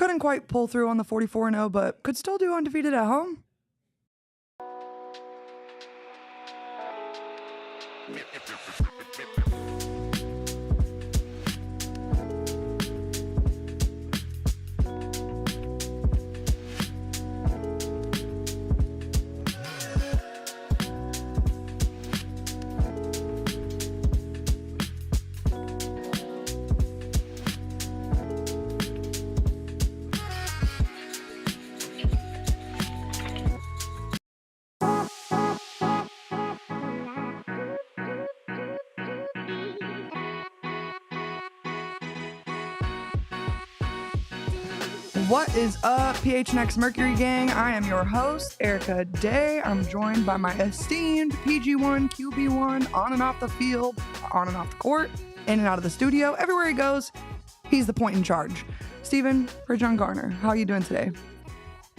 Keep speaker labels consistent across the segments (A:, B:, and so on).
A: Couldn't quite pull through on the 44-0, but could still do undefeated at home. What is up, Phoenix Mercury gang? I am your host, Erika. Today, I'm joined by my esteemed PG1, QB1, on and off the field, on and off the court, in and out of the studio. Everywhere he goes, he's the point in charge. Stephen John Garner, how are you doing today?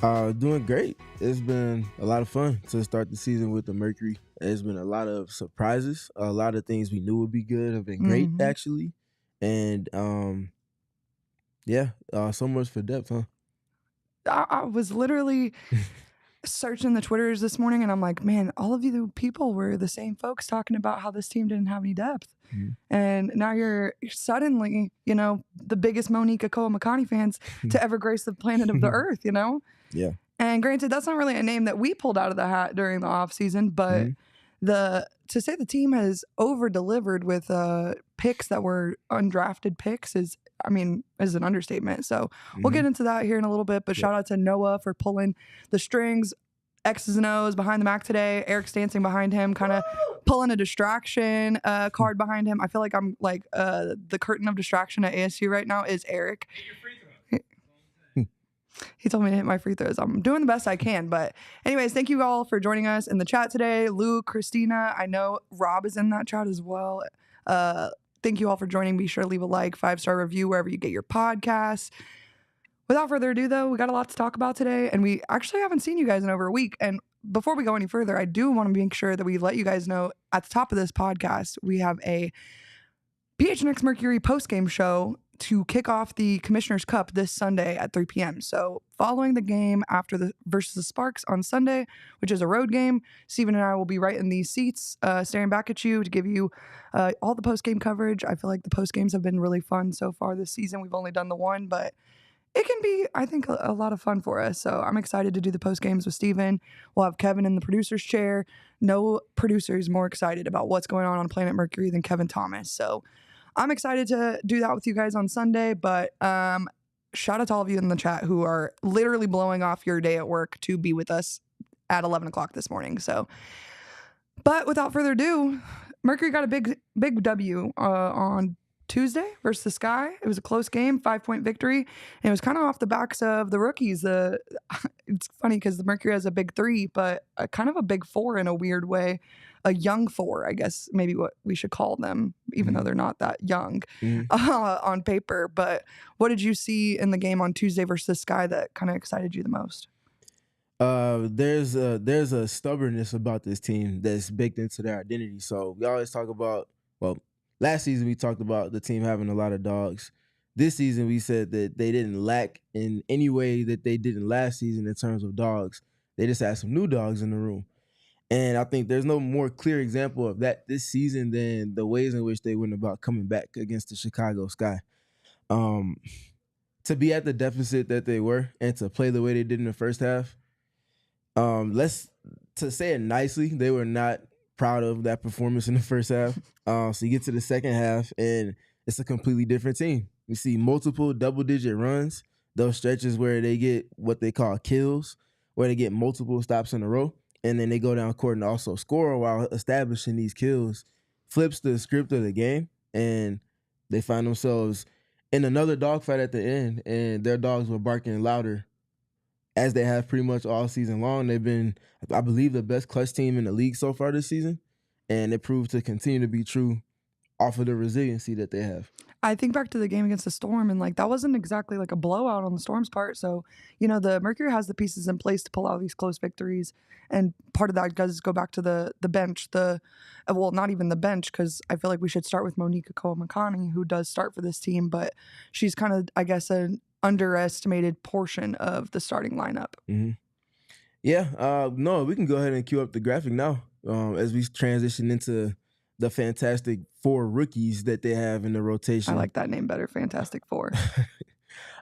B: Doing great. It's been a lot of fun to start the season with the Mercury. There's been a lot of surprises. A lot of things we knew would be good have been great, actually. And so much for depth, huh?
A: I was literally searching the Twitters this morning, and I'm like, man, all of you people were the same folks talking about how this team didn't have any depth. And now you're suddenly, the biggest Monique Akoa Makani fans to ever grace the planet of the earth,
B: Yeah.
A: And granted, that's not really a name that we pulled out of the hat during the offseason, but to say the team has over-delivered with picks that were undrafted picks is an understatement. So we'll get into that here in a little bit, but shout out to Noah for pulling the strings, X's and O's behind the Mac today. Eric's dancing behind him, kind of pulling a distraction card behind him. I feel like I'm like the curtain of distraction at ASU right now is Eric. He told me to hit my free throws. I'm doing the best I can. But anyways, thank you all for joining us in the chat today. Lou, Christina, I know Rob is in that chat as well. Thank you all for joining. Be sure to leave a like, 5-star review wherever you get your podcasts. Without further ado, though, we got a lot to talk about today. And we actually haven't seen you guys in over a week. And before we go any further, I do want to make sure that we let you guys know at the top of this podcast, we have a PHNX Mercury postgame show to kick off the Commissioner's Cup this Sunday at 3 p.m. So following the game after versus the Sparks on Sunday, which is a road game, Stephen and I will be right in these seats staring back at you to give you all the post-game coverage. I feel like the post-games have been really fun so far this season. We've only done the one, but it can be, I think, a lot of fun for us. So I'm excited to do the post-games with Stephen. We'll have Kevin in the producer's chair. No producer is more excited about what's going on Planet Mercury than Kevin Thomas. So I'm excited to do that with you guys on Sunday, but shout out to all of you in the chat who are literally blowing off your day at work to be with us at 11 o'clock this morning. So, but without further ado, Mercury got a big W on Tuesday versus the Sky. It was a close game, 5-point victory, and it was kind of off the backs of the rookies. It's funny because the Mercury has a big 3, but kind of a big 4 in a weird way. A young 4, I guess, maybe what we should call them, even though they're not that young on paper. But what did you see in the game on Tuesday versus the Sky that kind of excited you the most?
B: There's a stubbornness about this team that's baked into their identity. So we always talk about, last season we talked about the team having a lot of dogs. This season we said that they didn't lack in any way that they didn't last season in terms of dogs. They just had some new dogs in the room. And I think there's no more clear example of that this season than the ways in which they went about coming back against the Chicago Sky. To be at the deficit that they were and to play the way they did in the first half, to say it nicely, they were not proud of that performance in the first half. So you get to the second half, and it's a completely different team. We see multiple double-digit runs, those stretches where they get what they call kills, where they get multiple stops in a row. And then they go down court and also score while establishing these kills, flips the script of the game, and they find themselves in another dogfight at the end, and their dogs were barking louder as they have pretty much all season long. They've been, I believe, the best clutch team in the league so far this season, and it proved to continue to be true off of the resiliency that they have.
A: I think back to the game against the Storm, and that wasn't exactly like a blowout on the Storm's part. So, the Mercury has the pieces in place to pull out these close victories. And part of that does go back to the bench. Not even the bench, because I feel like we should start with Monique Akoa Makani, who does start for this team, but she's kind of, I guess, a underestimated portion of the starting lineup.
B: Mm-hmm. Yeah, no, we can go ahead and cue up the graphic now as we transition into the Fantastic Four rookies that they have in the rotation.
A: I like that name better, Fantastic Four.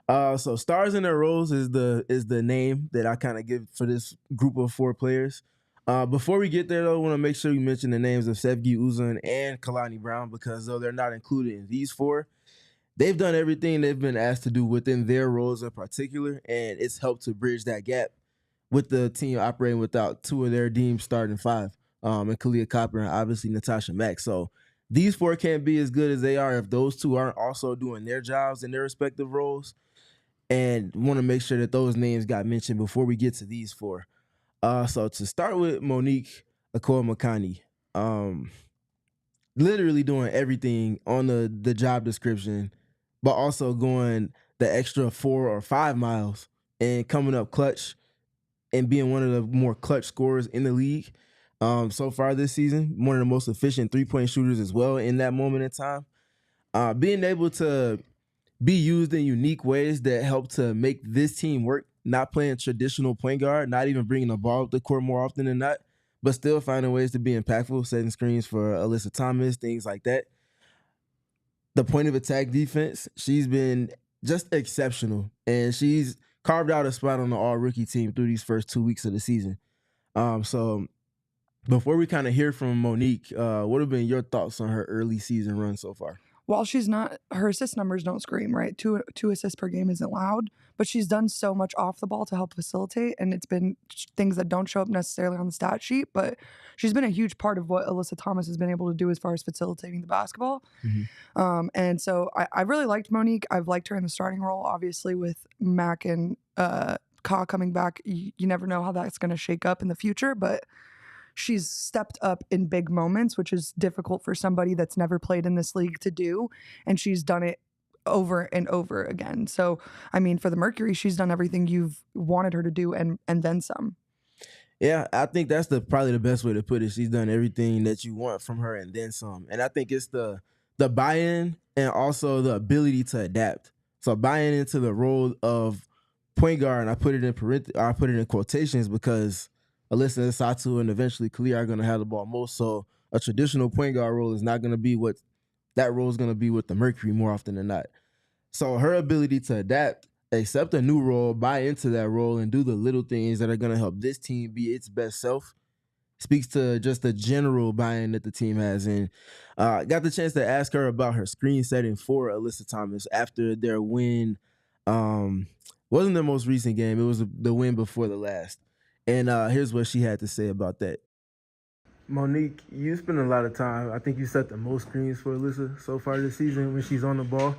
B: So stars in their roles is the name that I kind of give for this group of 4 players. Before we get there, though, I want to make sure we mention the names of Sevgi Uzun and Kalani Brown, because though they're not included in these 4, they've done everything they've been asked to do within their roles in particular, and it's helped to bridge that gap with the team operating without 2 of their deemed starting 5, and Kahleah Copper and obviously Natasha Mack. So these 4 can't be as good as they are if those 2 aren't also doing their jobs in their respective roles. And want to make sure that those names got mentioned before we get to these 4. So to start with Monique Akoa Makani, literally doing everything on the job description, but also going the extra 4 or 5 miles and coming up clutch and being one of the more clutch scorers in the league so far this season. One of the most efficient 3-point shooters as well in that moment in time. Being able to be used in unique ways that help to make this team work, not playing traditional point guard, not even bringing the ball up the court more often than not, but still finding ways to be impactful, setting screens for Alyssa Thomas, things like that. The point of attack defense, she's been just exceptional, and she's carved out a spot on the all-rookie team through these first 2 weeks of the season. So before we kind of hear from Monique, what have been your thoughts on her early season run so far?
A: While she's not, her assist numbers don't scream, right? Two assists per game isn't loud, but she's done so much off the ball to help facilitate, and it's been things that don't show up necessarily on the stat sheet, but she's been a huge part of what Alyssa Thomas has been able to do as far as facilitating the basketball. Mm-hmm. And so I really liked Monique. I've liked her in the starting role, obviously with Mack and Kah coming back. You never know how that's going to shake up in the future, but she's stepped up in big moments, which is difficult for somebody that's never played in this league to do. And she's done it over and over again. So, I mean, for the Mercury, she's done everything you've wanted her to do and then some.
B: Yeah, I think that's probably the best way to put it. She's done everything that you want from her and then some. And I think it's the buy-in and also the ability to adapt. So buying into the role of point guard, and I put it in quotations because Alyssa and Satou and eventually Kahleah are going to have the ball most. So a traditional point guard role is not going to be what that role is going to be with the Mercury more often than not. So her ability to adapt, accept a new role, buy into that role, and do the little things that are going to help this team be its best self speaks to just the general buy-in that the team has. And got the chance to ask her about her screen setting for Alyssa Thomas after their win. Wasn't their most recent game. It was the win before the last. And here's what she had to say about that. Monique, you spend a lot of time. I think you set the most screens for Alyssa so far this season when she's on the ball.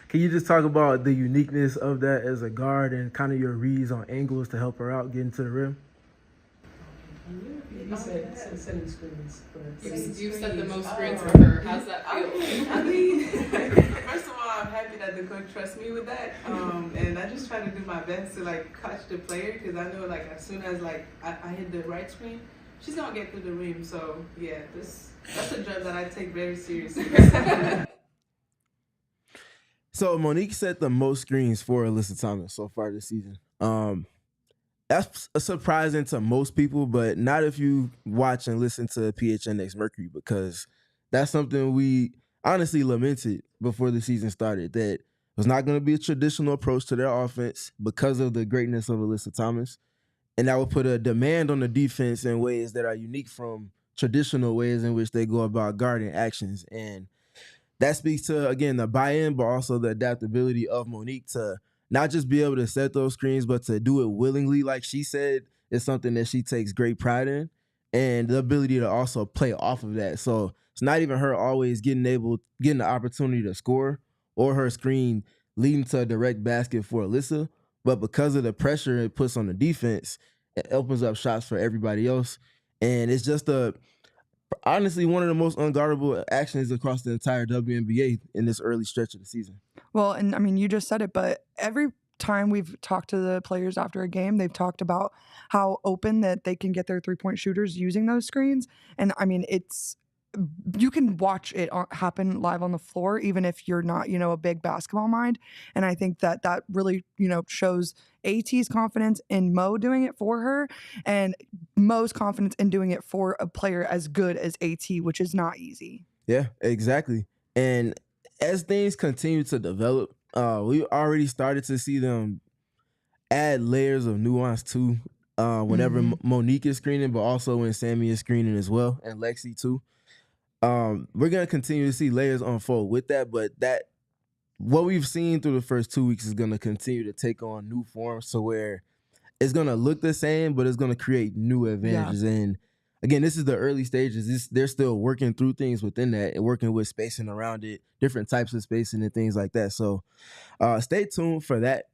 B: Can you just talk about the uniqueness of that as a guard and kind of your reads on angles to help her out getting to the rim?
C: You said setting screens.
D: You set the most screens for her. How's that feel?
C: I mean, first of all, I'm happy that the coach trusts me with that. And I just try to do my best to catch the player, because I know as soon as I hit the right screen, she's gonna get through the rim. So yeah, that's a job that I take very seriously.
B: So Monique set the most screens for Alyssa Thomas so far this season. That's surprising to most people, but not if you watch and listen to PHNX Mercury, because that's something we honestly lamented before the season started, that was not going to be a traditional approach to their offense because of the greatness of Alyssa Thomas. And that would put a demand on the defense in ways that are unique from traditional ways in which they go about guarding actions. And that speaks to, again, the buy-in, but also the adaptability of Monique to not just be able to set those screens, but to do it willingly, like she said, is something that she takes great pride in. And the ability to also play off of that. So it's not even her always getting the opportunity to score or her screen leading to a direct basket for Alyssa, but because of the pressure it puts on the defense, it opens up shots for everybody else. And it's just honestly one of the most unguardable actions across the entire WNBA in this early stretch of the season.
A: Well, and I mean, you just said it, but every time we've talked to the players after a game, they've talked about how open that they can get their 3-point shooters using those screens. And I mean, it's you can watch it happen live on the floor, even if you're not, a big basketball mind. And I think that really, shows AT's confidence in Mo doing it for her, and Mo's confidence in doing it for a player as good as AT, which is not easy.
B: Yeah, exactly. And as things continue to develop, we already started to see them add layers of nuance too. Whenever Monique is screening, but also when Sammy is screening as well, and Lexi too. We're gonna continue to see layers unfold with that, but what we've seen through the first 2 weeks is gonna continue to take on new forms, so where it's gonna look the same, but it's gonna create new advantages. And again, this is the early stages. They're still working through things within that and working with spacing around it, different types of spacing and things like that. So stay tuned for that.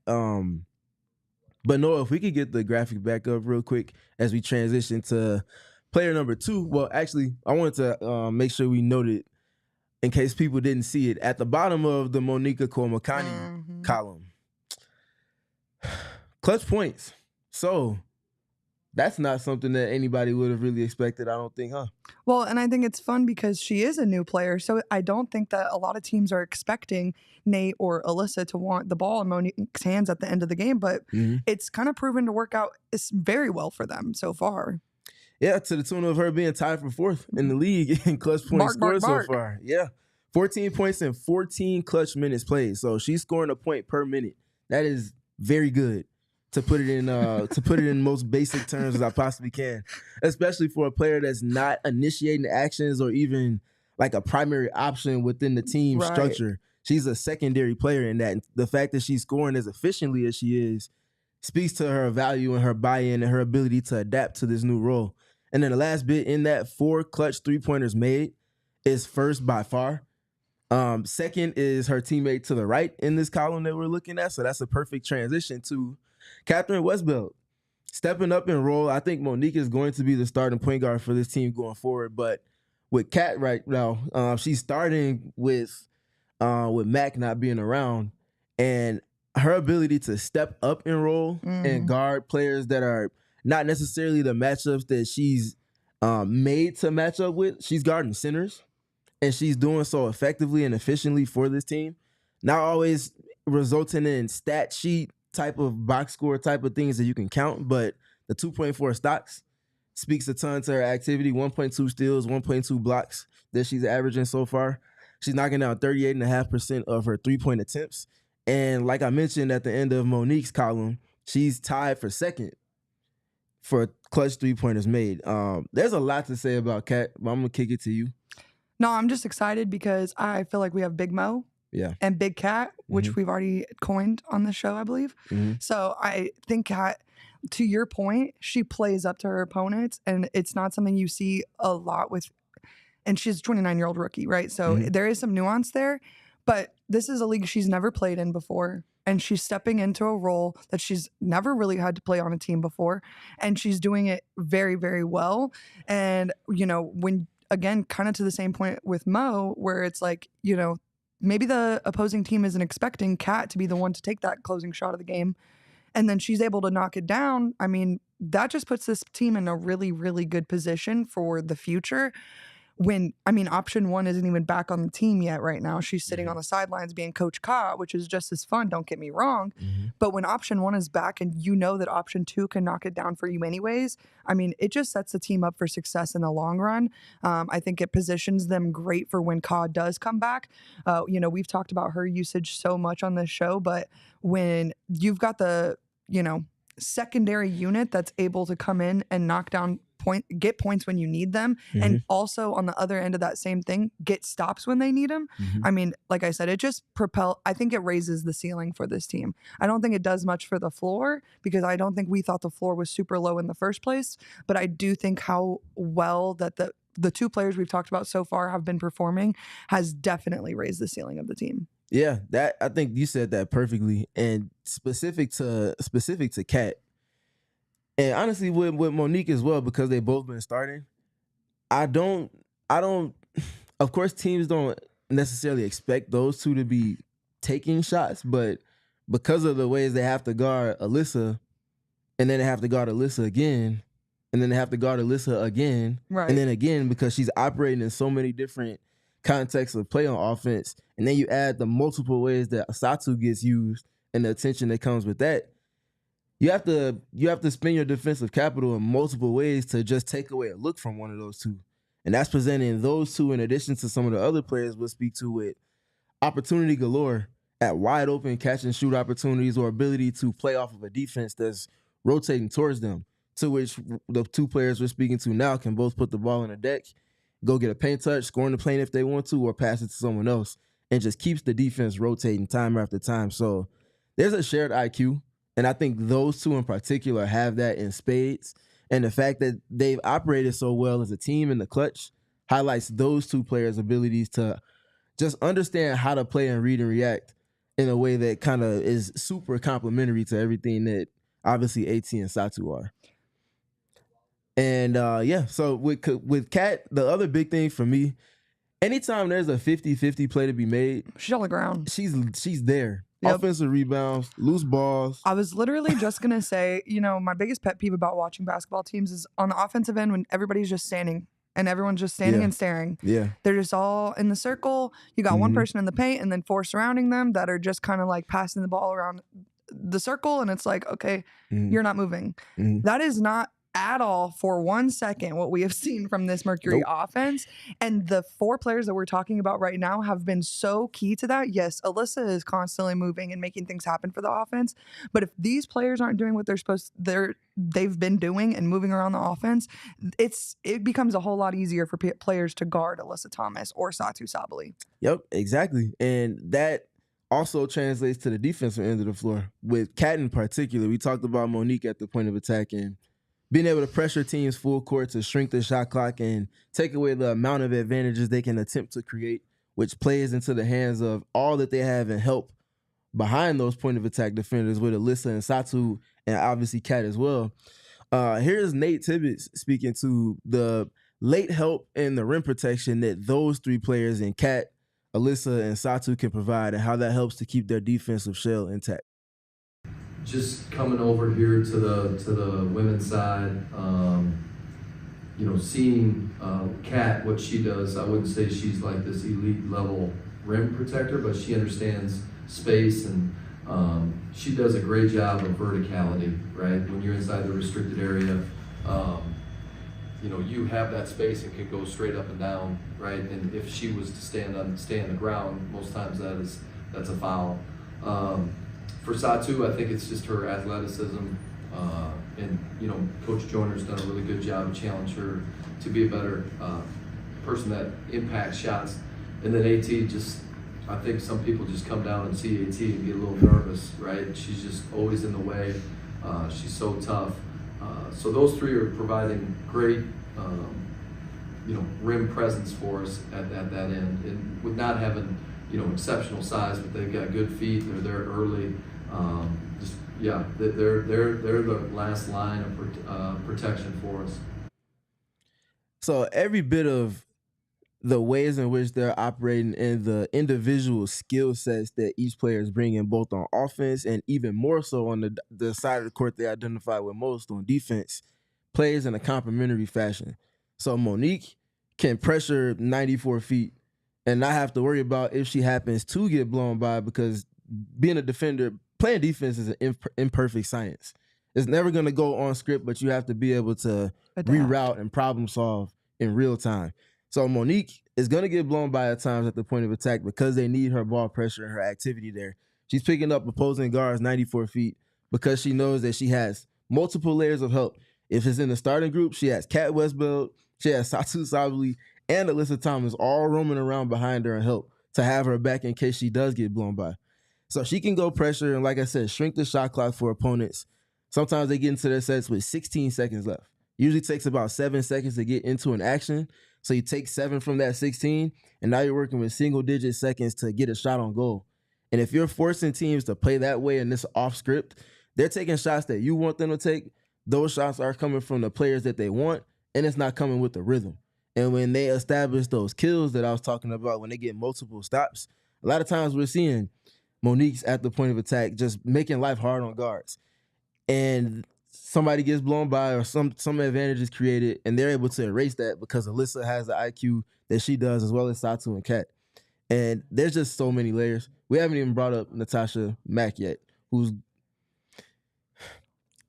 B: But Noah, if we could get the graphic back up real quick as we transition to player number 2. Well, actually, I wanted to make sure we noted, in case people didn't see it, at the bottom of the Monique Akoa Makani column, clutch points. So that's not something that anybody would have really expected, I don't think, huh?
A: Well, and I think it's fun because she is a new player, so I don't think that a lot of teams are expecting Nate or Alyssa to want the ball in Monique's hands at the end of the game, but it's kind of proven to work out very well for them so far.
B: Yeah, to the tune of her being tied for 4th in the league in clutch points scored so far. Yeah, 14 points in 14 clutch minutes played. So she's scoring a point per minute. That is very good, to put it in most basic terms as I possibly can, especially for a player that's not initiating actions or even like a primary option within the team structure. She's a secondary player in that. And the fact that she's scoring as efficiently as she is speaks to her value and her buy-in and her ability to adapt to this new role. And then the last bit in that, 4 clutch 3-pointers made is first by far. Second is her teammate to the right in this column that we're looking at. So that's a perfect transition to Kathryn Westbeld stepping up in role. I think Monique is going to be the starting point guard for this team going forward. But with Kat right now, she's starting with Mack not being around, and her ability to step up in role and guard players that are not necessarily the matchups that she's made to match up with. She's guarding centers, and she's doing so effectively and efficiently for this team. Not always resulting in stat sheet type of box score type of things that you can count, but the 2.4 stocks speaks a ton to her activity. 1.2 steals, 1.2 blocks that she's averaging so far. She's knocking down 38.5% of her 3-point attempts. And like I mentioned at the end of Monique's column, she's tied for 2nd for clutch 3-pointers made. There's a lot to say about Kat, but I'm going to kick it to you.
A: No, I'm just excited because I feel like we have Big Mo and Big Kat, which we've already coined on the show, I believe. So I think Kat, to your point, she plays up to her opponents, and it's not something you see a lot with, and she's a 29-year-old rookie, right? So there is some nuance there, but this is a league she's never played in before, and she's stepping into a role that she's never really had to play on a team before, and she's doing it very, very well. And, when, again, kind of to the same point with Mo, where it's like, maybe the opposing team isn't expecting Kat to be the one to take that closing shot of the game, and then she's able to knock it down. I mean, that just puts this team in a really, really good position for the future. Option 1 isn't even back on the team yet right now. She's sitting on the sidelines being Coach Kah, which is just as fun, don't get me wrong. But when option 1 is back and that option 2 can knock it down for you anyways, it just sets the team up for success in the long run. I think it positions them great for when Kah does come back. We've talked about her usage so much on this show, but when you've got the, secondary unit that's able to come in and knock down get points when you need them, and also on the other end of that same thing, get stops when they need them. Like I said, it just I think it raises the ceiling for this team. I don't think it does much for the floor, because I don't think we thought the floor was super low in the first place, but I do think how well that the 2 players we've talked about so far have been performing has definitely raised the ceiling of the team.
B: Yeah, I think you said that perfectly, and specific to Kat, and honestly with Monique as well, because they both been starting. I don't. Of course, teams don't necessarily expect those 2 to be taking shots, but because of the ways they have to guard Alyssa, and then they have to guard Alyssa again, and then they have to guard Alyssa again,
A: Right.
B: and then again because she's operating in so many different contexts of play on offense, and then you add the multiple ways that Satou gets used and the attention that comes with that. You have to spend your defensive capital in multiple ways to just take away a look from one of those two. And that's presenting those two in addition to some of the other players we'll speak to with opportunity galore at wide open catch and shoot opportunities or ability to play off of a defense that's rotating towards them, to which the two players we're speaking to now can both put the ball in the deck, go get a paint touch, score in the paint if they want to, or pass it to someone else, and just keeps the defense rotating time after time. So there's a shared IQ. And I think those two in particular have that in spades. And the fact that they've operated so well as a team in the clutch highlights those two players' abilities to just understand how to play and read and react in a way that kind of is super complementary to everything that obviously AT and Satou are. And so with Kat, the other big thing for me, anytime there's a 50-50 play to be made,
A: she's on the ground.
B: She's there.
A: Yep.
B: Offensive rebounds, loose balls.
A: I was literally just going to say, my biggest pet peeve about watching basketball teams is on the offensive end when everybody's just standing and everyone's just standing and staring.
B: Yeah.
A: They're just all in the circle. You got one person in the paint and then four surrounding them that are just kind of like passing the ball around the circle. And it's like, okay, you're not moving. That is not at all for 1 second what we have seen from this Mercury offense. And the four players that we're talking about right now have been so key to that. Yes, Alyssa is constantly moving and making things happen for the offense. But if these players aren't doing what they've been doing and moving around the offense, it becomes a whole lot easier for players to guard Alyssa Thomas or Satou Sabally.
B: Yep, exactly. And that also translates to the defensive end of the floor. With Kat in particular, we talked about Monique at the point of attack and being able to pressure teams full court to shrink the shot clock and take away the amount of advantages they can attempt to create, which plays into the hands of all that they have and help behind those point of attack defenders with Alyssa and Satou and obviously Kat as well. Here's Nate Tibbetts speaking to the late help and the rim protection that those three players in Kat, Alyssa, and Satou can provide and how that helps to keep their defensive shell intact.
E: Just coming over here to the women's side, seeing Kat, what she does, I wouldn't say she's like this elite level rim protector, but she understands space and she does a great job of verticality, right? When you're inside the restricted area, you have that space and can go straight up and down, right? And if she was to stay on the ground, most times that's a foul. For Satou, I think it's just her athleticism, and Coach Joyner's done a really good job to challenge her to be a better person that impacts shots. And then AT I think some people just come down and see AT and get a little nervous, right? She's just always in the way. She's so tough. So those three are providing great, rim presence for us at that end, and with not having exceptional size, but they've got good feet. They're there early. They're the last line of protection for us.
B: So every bit of the ways in which they're operating and the individual skill sets that each player is bringing, both on offense and even more so on the side of the court they identify with most on defense, plays in a complementary fashion. So Monique can pressure 94 feet and not have to worry about if she happens to get blown by, because being a defender, playing defense is an imperfect science. It's never going to go on script, but you have to be able to reroute and problem solve in real time. So Monique is going to get blown by at times at the point of attack because they need her ball pressure and her activity there. She's picking up opposing guards 94 feet because she knows that she has multiple layers of help. If it's in the starting group, she has Kathryn Westbeld, she has Satou Sabally, and Alyssa Thomas all roaming around behind her and help to have her back in case she does get blown by. So she can go pressure and, like I said, shrink the shot clock for opponents. Sometimes they get into their sets with 16 seconds left. Usually takes about 7 seconds to get into an action. So you take 7 from that 16, and now you're working with single-digit seconds to get a shot on goal. And if you're forcing teams to play that way in this off script, they're taking shots that you want them to take. Those shots are coming from the players that they want, and it's not coming with the rhythm. And when they establish those kills that I was talking about, when they get multiple stops, a lot of times we're seeing Monique's at the point of attack just making life hard on guards. And somebody gets blown by or some advantage is created, and they're able to erase that because Alyssa has the IQ that she does, as well as Satou and Kat. And there's just so many layers. We haven't even brought up Natasha Mack yet, who's...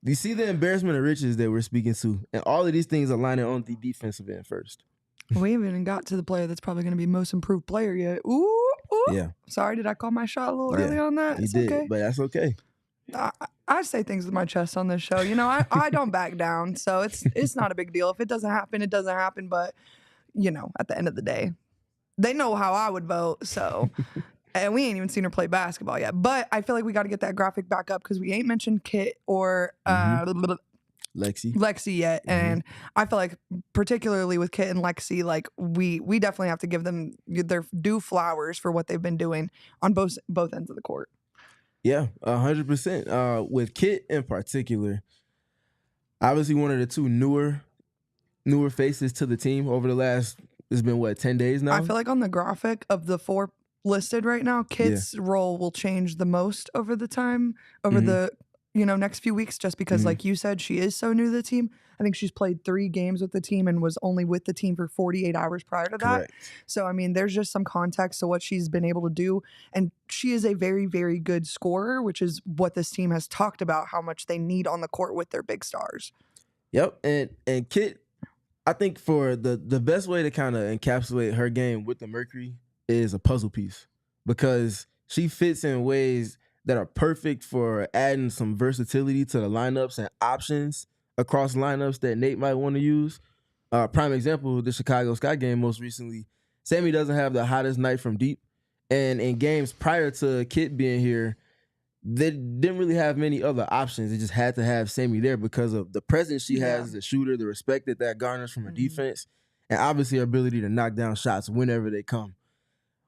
B: You see the embarrassment of riches that we're speaking to, and all of these things are lining on the defensive end first.
A: We haven't even got to the player that's probably going to be most improved player yet. Ooh.
B: Yeah.
A: Sorry, did I call my shot a little early on that?
B: You
A: It's
B: did,
A: okay.
B: but that's okay.
A: I say things with my chest on this show. You know, I don't back down, so it's not a big deal. If it doesn't happen, it doesn't happen. But, you know, at the end of the day, they know how I would vote, so... And we ain't even seen her play basketball yet. But I feel like we got to get that graphic back up because we ain't mentioned Kit or Lexi yet. And I feel like particularly with Kit and Lexi, like we definitely have to give them their due flowers for what they've been doing on both ends of the court.
B: Yeah, 100%. With Kit in particular, obviously one of the two newer faces to the team over the last, it's been what, 10 days now?
A: I feel like on the graphic of the 4 listed right now, Kit's role will change the most over the next few weeks, just because like you said, she is so new to the team. I think she's played 3 games with the team and was only with the team for 48 hours prior to that.
B: Correct.
A: So I mean, there's just some context to what she's been able to do, and she is a very, very good scorer, which is what this team has talked about how much they need on the court with their big stars.
B: Yep, and Kit, I think for the best way to kind of encapsulate her game with the Mercury is a puzzle piece, because she fits in ways that are perfect for adding some versatility to the lineups and options across lineups that Nate might want to use. Prime example, the Chicago Sky game most recently. Sammy doesn't have the hottest night from deep, and in games prior to Kit being here, they didn't really have many other options. They just had to have Sammy there because of the presence she has as a shooter, the respect that garners from her defense, and obviously her ability to knock down shots whenever they come.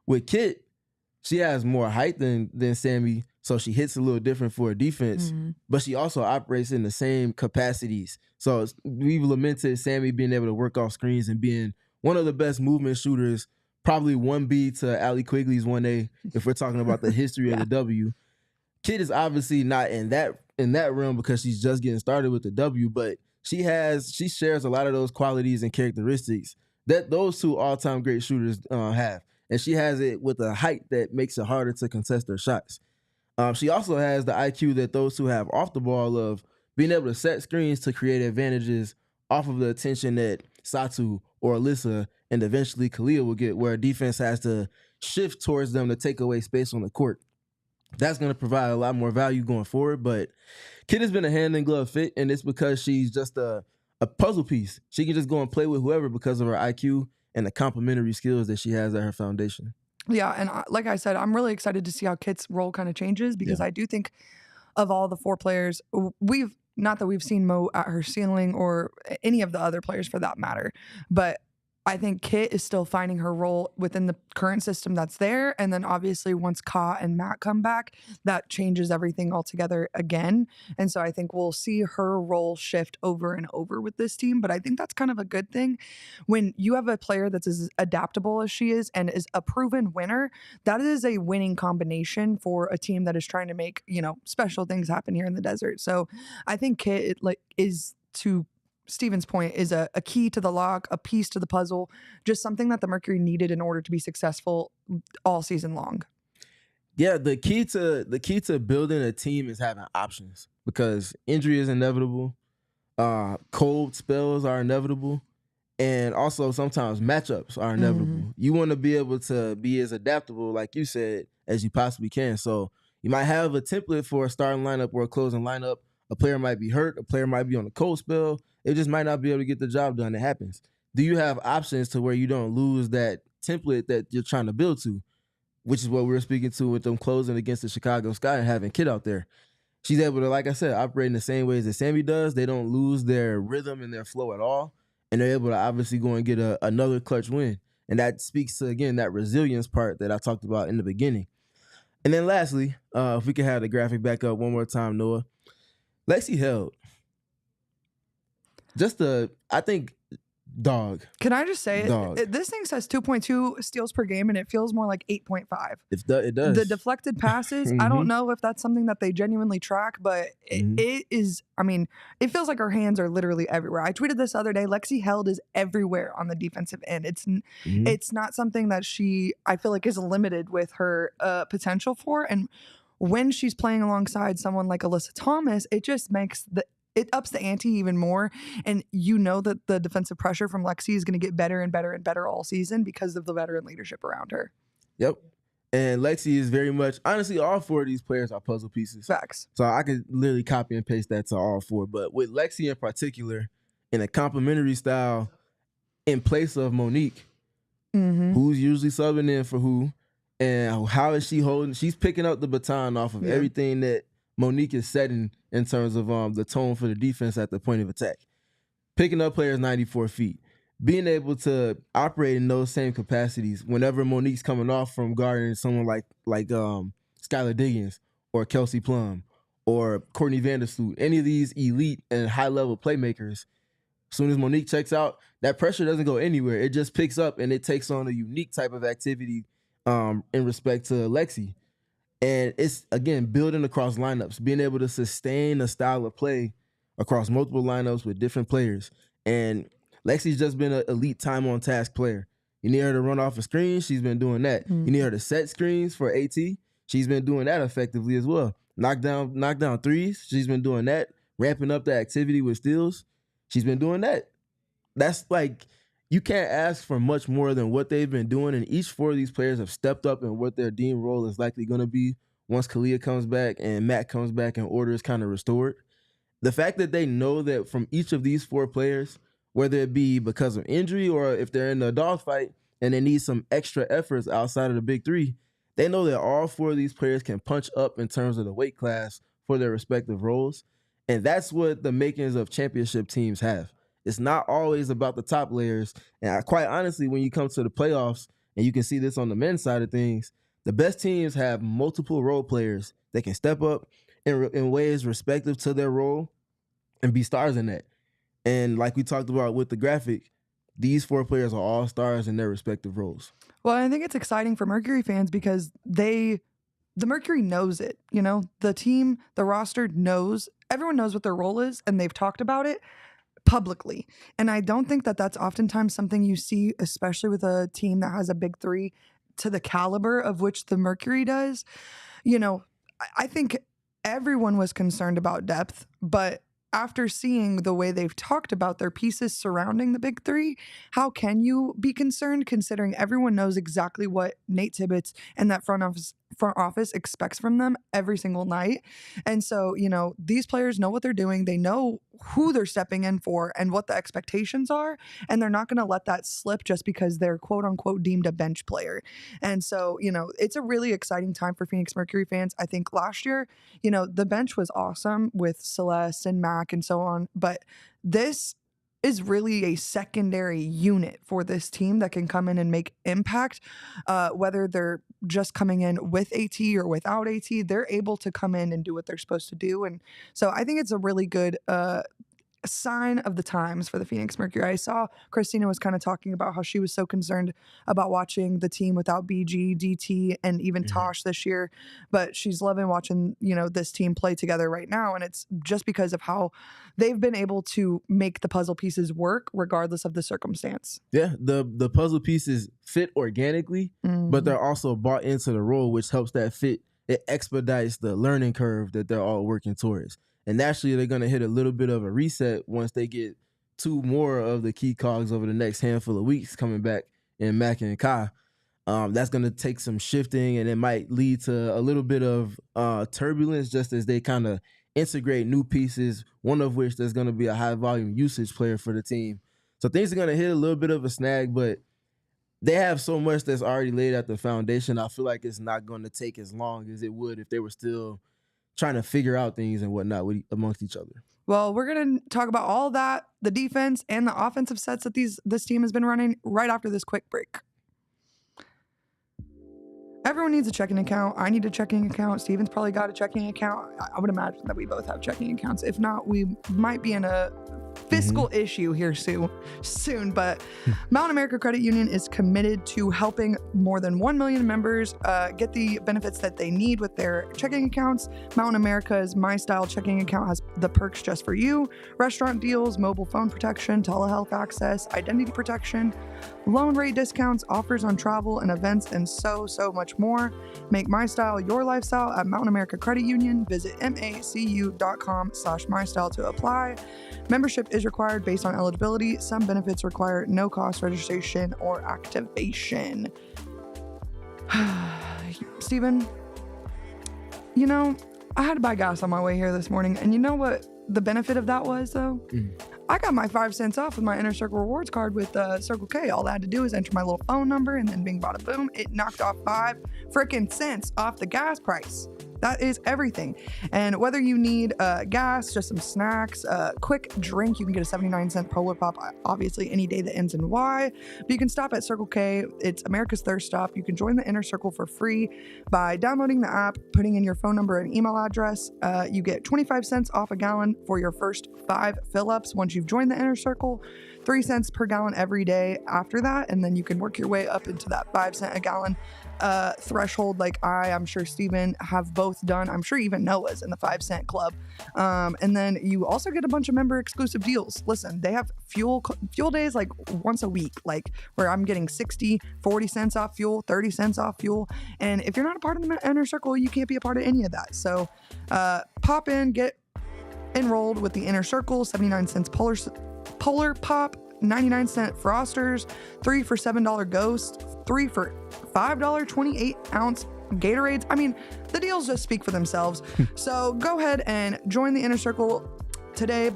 B: With Kit, she has more height than Sammy, so she hits a little different for her defense, but she also operates in the same capacities. So we've lamented Sammy being able to work off screens and being one of the best movement shooters, probably 1B to Allie Quigley's 1A, if we're talking about the history of the W. Kit is obviously not in that realm because she's just getting started with the W, but she shares a lot of those qualities and characteristics that those two all-time great shooters have. And she has it with a height that makes it harder to contest her shots. She also has the IQ that those two have off the ball of being able to set screens to create advantages off of the attention that Satou or Alyssa and eventually Kahleah will get, where defense has to shift towards them to take away space on the court. That's going to provide a lot more value going forward. But Kit has been a hand-in-glove fit, and it's because she's just a puzzle piece. She can just go and play with whoever because of her IQ and the complementary skills that she has at her foundation.
A: Yeah, and like I said, I'm really excited to see how Kit's role kind of changes, because I do think of all the 4 players, not that we've seen Mo at her ceiling or any of the other players for that matter, but I think Kit is still finding her role within the current system that's there. And then obviously once Kah and Mack come back, that changes everything altogether again. And so I think we'll see her role shift over and over with this team. But I think that's kind of a good thing. When you have a player that's as adaptable as she is and is a proven winner, that is a winning combination for a team that is trying to make, special things happen here in the desert. So I think Kit is, to Stephen's point, is a key to the lock, a piece to the puzzle, just something that the Mercury needed in order to be successful all season long.
B: Yeah, the key to building a team is having options, because injury is inevitable, cold spells are inevitable, and also sometimes matchups are inevitable. You want to be able to be as adaptable, like you said, as you possibly can. So you might have a template for a starting lineup or a closing lineup. A player might be hurt, a player might be on a cold spell. It just might not be able to get the job done. It happens. Do you have options to where you don't lose that template that you're trying to build to, which is what we were speaking to with them closing against the Chicago Sky and having Kit out there. She's able to, like I said, operate in the same ways that Sammy does. They don't lose their rhythm and their flow at all, and they're able to obviously go and get another clutch win. And that speaks to, again, that resilience part that I talked about in the beginning. And then lastly, if we could have the graphic back up one more time, Noah. Lexi Held. I think Dog.
A: Can I just say
B: Dog.
A: this thing says 2.2 steals per game, and it feels more like 8.5.
B: It does.
A: The deflected passes, I don't know if that's something that they genuinely track, but it is, I mean, it feels like her hands are literally everywhere. I tweeted this other day, Lexi Held is everywhere on the defensive end. It's not something that I feel like is limited with her potential for. And when she's playing alongside someone like Alyssa Thomas, it just makes it ups the ante even more. And you know that the defensive pressure from Lexi is going to get better and better and better all season because of the veteran leadership around her.
B: Yep. And Lexi is very much, honestly, all four of these players are puzzle pieces.
A: Facts.
B: So I could literally copy and paste that to all four. But with Lexi in particular, in a complementary style, in place of Monique, who's usually subbing in for who, and how is she holding? She's picking up the baton off of everything that Monique is setting in terms of the tone for the defense at the point of attack. Picking up players 94 feet. Being able to operate in those same capacities whenever Monique's coming off from guarding someone like Skylar Diggins or Kelsey Plum or Courtney Vandersloot, any of these elite and high-level playmakers, as soon as Monique checks out, that pressure doesn't go anywhere. It just picks up and it takes on a unique type of activity in respect to Lexi. And it's, again, building across lineups, being able to sustain a style of play across multiple lineups with different players. And Lexi's just been an elite time-on-task player. You need her to run off a screen, she's been doing that. You need her to set screens for AT, she's been doing that effectively as well. Knock down threes, she's been doing that. Ramping up the activity with steals, she's been doing that. That's like, you can't ask for much more than what they've been doing, and each four of these players have stepped up in what their deemed role is likely going to be once Kahleah comes back and Matt comes back and order is kind of restored. The fact that they know that from each of these four players, whether it be because of injury or if they're in a dogfight and they need some extra efforts outside of the big three, they know that all four of these players can punch up in terms of the weight class for their respective roles. And that's what the makings of championship teams have. It's not always about the top layers. And quite honestly, when you come to the playoffs, and you can see this on the men's side of things, the best teams have multiple role players that can step up in ways respective to their role and be stars in that. And like we talked about with the graphic, these four players are all stars in their respective roles.
A: Well, I think it's exciting for Mercury fans because the Mercury knows it. You know, the team, the roster knows, everyone knows what their role is, and they've talked about it publicly. And I don't think that that's oftentimes something you see, especially with a team that has a big three to the caliber of which the Mercury does. You know, I think everyone was concerned about depth, but after seeing the way they've talked about their pieces surrounding the big three, how can you be concerned considering everyone knows exactly what Nate Tibbetts and that front office expects from them every single night? And so, you know, these players know what they're doing. They know who they're stepping in for and what the expectations are. And they're not going to let that slip just because they're quote unquote deemed a bench player. And so, you know, it's a really exciting time for Phoenix Mercury fans. I think last year, you know, the bench was awesome with Celeste and Mac and so on. But this is really a secondary unit for this team that can come in and make impact, whether they're just coming in with AT or without AT, they're able to come in and do what they're supposed to do. And so I think it's a really good sign of the times for the Phoenix Mercury. I saw Christina was kind of talking about how she was so concerned about watching the team without BG, DT, and even Tosh this year, but she's loving watching, you know, this team play together right now. And it's just because of how they've been able to make the puzzle pieces work regardless of the circumstance.
B: Yeah, the puzzle pieces fit organically, but they're also bought into the role, which helps that fit. It expedites the learning curve that they're all working towards. And naturally, they're going to hit a little bit of a reset once they get two more of the key cogs over the next handful of weeks coming back in Mac and Kah. That's going to take some shifting, and it might lead to a little bit of turbulence just as they kind of integrate new pieces, one of which there's going to be a high-volume usage player for the team. So things are going to hit a little bit of a snag, but they have so much that's already laid at the foundation. I feel like it's not going to take as long as it would if they were still trying to figure out things and whatnot amongst each other.
A: Well, we're going to talk about all that, the defense and the offensive sets that this team has been running right after this quick break. Everyone needs a checking account. I need a checking account. Steven's probably got a checking account. I would imagine that we both have checking accounts. If not, we might be in a fiscal issue here soon, but Mountain America Credit Union is committed to helping more than 1 million members get the benefits that they need with their checking accounts. Mountain America's My Style checking account has the perks just for you: restaurant deals, mobile phone protection, telehealth access, identity protection, loan rate discounts, offers on travel and events, and so much more. Make My Style your lifestyle at Mountain America Credit Union. Visit macu.com/mystyle to apply. Membership is required based on eligibility. Some benefits require no cost registration or activation. Stephen, you know, I had to buy gas on my way here this morning, and you know what the benefit of that was, though? I got my 5 cents off with my Inner Circle rewards card with Circle K. All I had to do is enter my little phone number, and then bing, bada, boom, it knocked off 5 freaking cents off the gas price. That is everything. And whether you need gas, just some snacks, quick drink, you can get a 79-cent Polar Pop, obviously any day that ends in Y. But you can stop at Circle K. It's America's thirst stop. You can join the Inner Circle for free by downloading the app, putting in your phone number and email address. You get 25 cents off a gallon for your first 5 fill-ups once you've joined the Inner Circle. 3 cents per gallon every day after that, and then you can work your way up into that 5 cent a gallon threshold, like I'm sure Stephen have both done. I'm sure even Noah's in the 5 cent club. And then you also get a bunch of member exclusive deals. Listen, they have fuel days like once a week, like where I'm getting 40 cents off fuel, 30 cents off fuel. And if you're not a part of the Inner Circle, you can't be a part of any of that. So pop in, get enrolled with the Inner Circle. 79 cents Polar Pop, 99-cent Frosters, 3 for $7 Ghost, 3 for $5 28-ounce Gatorades. I mean, the deals just speak for themselves. So go ahead and join the Inner Circle today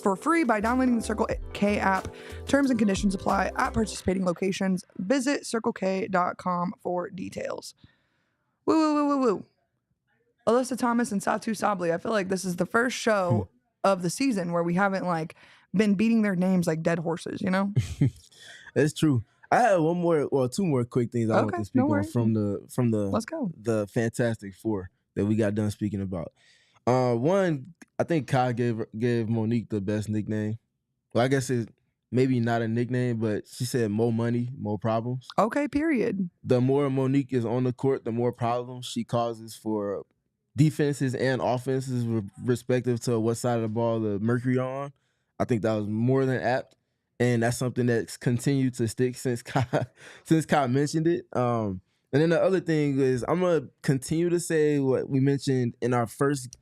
A: for free by downloading the Circle K app. Terms and conditions apply at participating locations. Visit circlek.com for details. Woo. Alyssa Thomas and Satou Sabally. I feel like this is the first show of the season where we haven't been beating their names like dead horses, you know?
B: That's true. I have two more quick things I want to speak on from the
A: Let's go.
B: The Fantastic Four that we got done speaking about. One, I think Kah gave Monique the best nickname. Well, I guess it's maybe not a nickname, but she said more money, more problems.
A: Okay, period.
B: The more Monique is on the court, the more problems she causes for defenses and offenses, respective to what side of the ball the Mercury are on. I think that was more than apt, and that's something that's continued to stick since Kah mentioned it. And then the other thing is, I'm gonna continue to say what we mentioned in our first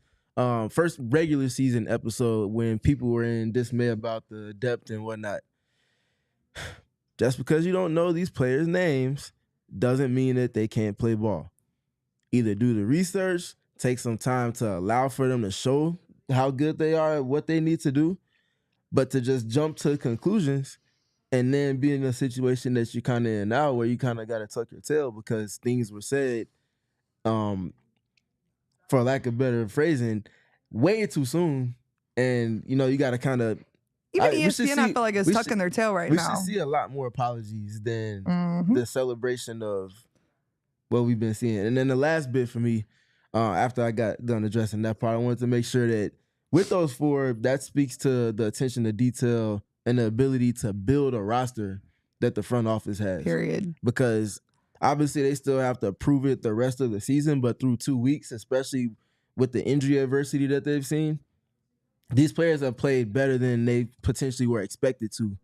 B: regular season episode when people were in dismay about the depth and whatnot. Just because you don't know these players' names doesn't mean that they can't play ball. Either do the research, take some time to allow for them to show how good they are at what they need to do. But to just jump to conclusions and then be in a situation that you're kind of in now where you kind of got to tuck your tail because things were said, for lack of better phrasing, way too soon. And, you got to kind of...
A: Even ESPN, I feel like, is tucking their tail right now.
B: We should see a lot more apologies than the celebration of what we've been seeing. And then the last bit for me, after I got done addressing that part, I wanted to make sure that with those 4, that speaks to the attention to detail and the ability to build a roster that the front office has.
A: Period.
B: Because obviously they still have to prove it the rest of the season, but through 2 weeks, especially with the injury adversity that they've seen, these players have played better than they potentially were expected to.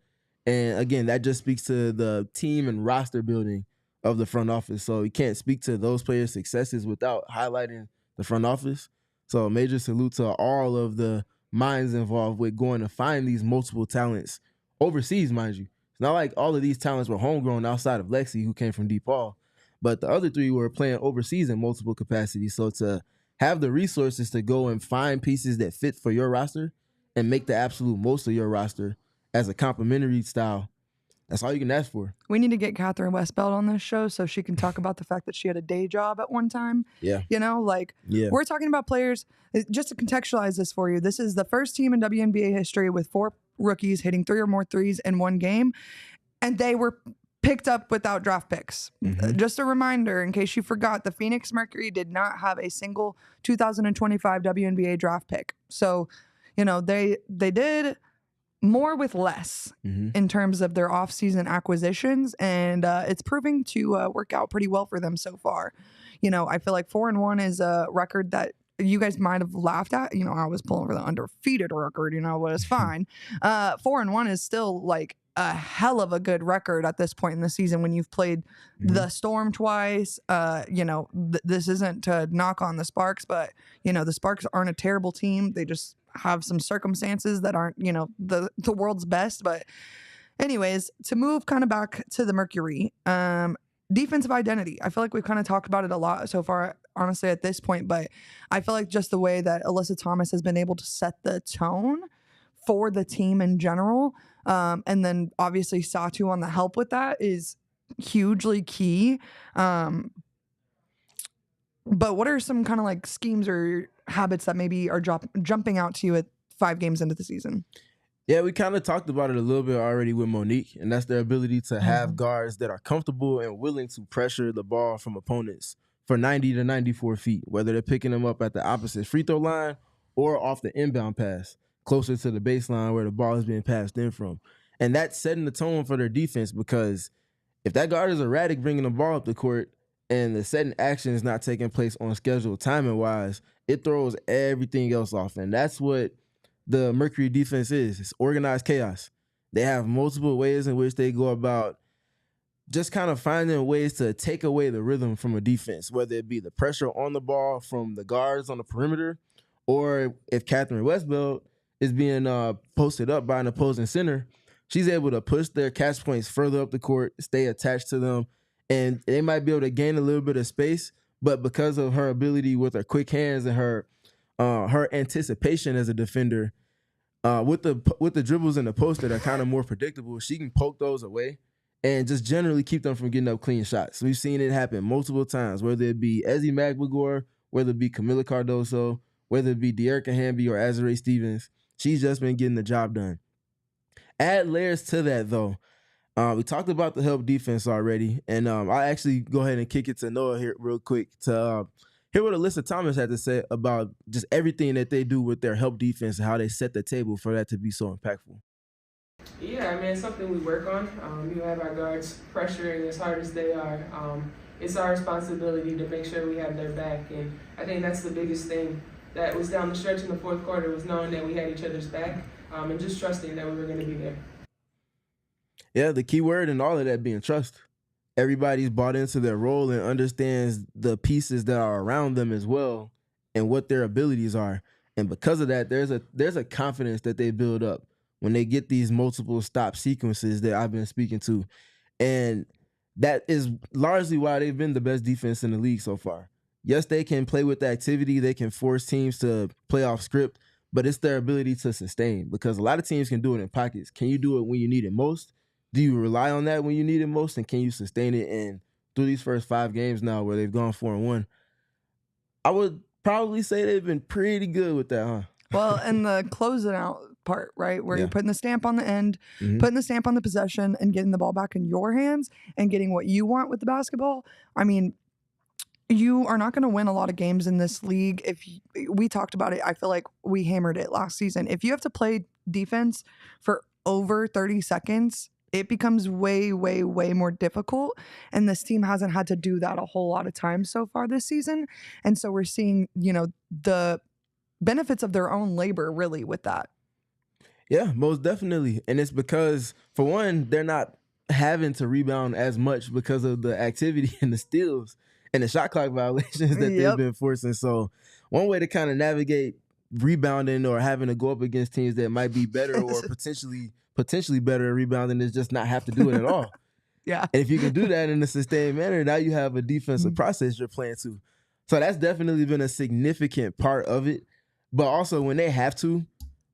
B: And again, that just speaks to the team and roster building of the front office. So you can't speak to those players' successes without highlighting the front office. So a major salute to all of the minds involved with going to find these multiple talents overseas, mind you. It's not like all of these talents were homegrown outside of Lexi, who came from DePaul, but the other 3 were playing overseas in multiple capacities. So to have the resources to go and find pieces that fit for your roster and make the absolute most of your roster as a complementary style, that's all you can ask for.
A: We need to get Kathryn Westbeld on this show so she can talk about the fact that she had a day job at one time.
B: Yeah.
A: We're talking about players. Just to contextualize this for you, this is the first team in WNBA history with 4 rookies hitting 3 or more threes in one game, and they were picked up without draft picks. Just a reminder, in case you forgot, the Phoenix Mercury did not have a single 2025 WNBA draft pick. So, they did more with less in terms of their offseason acquisitions, and it's proving to work out pretty well for them so far. You know, I feel like 4-1 is a record that you guys might have laughed at. You know, I was pulling for the undefeated record, you know, but it's fine. 4-1 is still like a hell of a good record at this point in the season when you've played the Storm twice. You know, this isn't to knock on the Sparks, but, you know, the Sparks aren't a terrible team. They just have some circumstances that aren't, you know, the world's best. But anyways, to move kind of back to the Mercury, defensive identity. I feel like we've kind of talked about it a lot so far, honestly, at this point, but I feel like just the way that Alyssa Thomas has been able to set the tone for the team in general, and then obviously Satou on the help with that is hugely key. But what are some kind of like schemes or habits that maybe are jumping out to you at 5 games into the season?
B: Yeah, we kind of talked about it a little bit already with Monique, and that's their ability to have guards that are comfortable and willing to pressure the ball from opponents for 90 to 94 feet, whether they're picking them up at the opposite free throw line or off the inbound pass, closer to the baseline where the ball is being passed in from. And that's setting the tone for their defense, because if that guard is erratic bringing the ball up the court and the setting action is not taking place on schedule timing-wise, it throws everything else off. And that's what the Mercury defense is. It's organized chaos. They have multiple ways in which they go about just kind of finding ways to take away the rhythm from a defense, whether it be the pressure on the ball from the guards on the perimeter, or if Kathryn Westbeld is being posted up by an opposing center, she's able to push their catch points further up the court, stay attached to them, and they might be able to gain a little bit of space, but because of her ability with her quick hands and her anticipation as a defender, with the dribbles in the post that are kind of more predictable, she can poke those away and just generally keep them from getting up clean shots. We've seen it happen multiple times, whether it be Ezzy McBagor, whether it be Camila Cardoso, whether it be Erika Hamby or Azurá Stevens. She's just been getting the job done. Add layers to that, though. We talked about the help defense already, and I'll actually go ahead and kick it to Noah here real quick to hear what Alyssa Thomas had to say about just everything that they do with their help defense and how they set the table for that to be so impactful.
F: Yeah, I mean, it's something we work on. You have our guards pressuring as hard as they are. It's our responsibility to make sure we have their back, and I think that's the biggest thing that was down the stretch in the fourth quarter, was knowing that we had each other's back, and just trusting that we were going to be there.
B: Yeah, the key word in all of that being trust. Everybody's bought into their role and understands the pieces that are around them as well and what their abilities are. And because of that, there's a confidence that they build up when they get these multiple stop sequences that I've been speaking to. And that is largely why they've been the best defense in the league so far. Yes, they can play with the activity. They can force teams to play off script, but it's their ability to sustain, because a lot of teams can do it in pockets. Can you do it when you need it most? Do you rely on that when you need it most? And can you sustain it? And through these first 5 games now where they've gone 4-1, I would probably say they've been pretty good with that, huh?
A: Well, and the closing out part, right, where you're putting the stamp on the end, putting the stamp on the possession, and getting the ball back in your hands and getting what you want with the basketball. I mean, you are not going to win a lot of games in this league. We talked about it, I feel like we hammered it last season. If you have to play defense for over 30 seconds, it becomes way, way, way more difficult. And this team hasn't had to do that a whole lot of times so far this season. And so we're seeing, the benefits of their own labor really with that.
B: Yeah, most definitely. And it's because, for one, they're not having to rebound as much because of the activity and the steals and the shot clock violations that they've been forcing. So one way to kind of navigate rebounding or having to go up against teams that might be better or potentially better at rebounding is just not have to do it at all.
A: Yeah.
B: And if you can do that in a sustained manner, now you have a defensive process you're playing to. So that's definitely been a significant part of it. But also when they have to,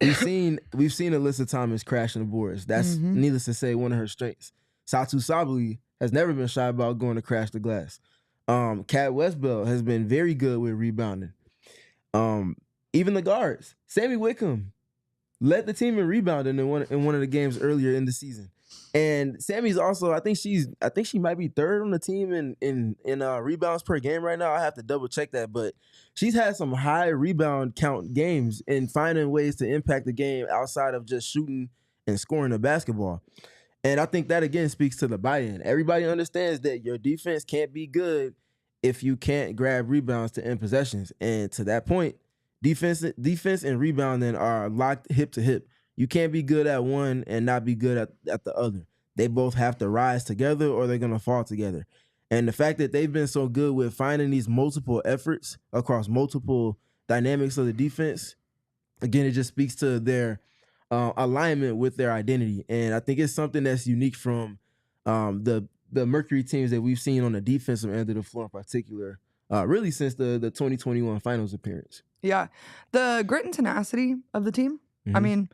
B: we've seen Alyssa Thomas crashing the boards. That's needless to say one of her strengths. Satou Sabally has never been shy about going to crash the glass. Kathryn Westbeld has been very good with rebounding. Even the guards, Sammy Wickham led the team in rebounding in one of the games earlier in the season. And Sammy's also, I think she might be third on the team in rebounds per game right now. I have to double check that, but she's had some high rebound count games and finding ways to impact the game outside of just shooting and scoring the basketball. And I think that, again, speaks to the buy-in. Everybody understands that your defense can't be good if you can't grab rebounds to end possessions. And to that point, defense and rebounding are locked hip to hip. You can't be good at one and not be good at the other. They both have to rise together or they're going to fall together. And the fact that they've been so good with finding these multiple efforts across multiple dynamics of the defense, again, it just speaks to their alignment with their identity. And I think it's something that's unique from the Mercury teams that we've seen on the defensive end of the floor in particular, really since the 2021 finals appearance.
A: Yeah. The grit and tenacity of the team, I mean,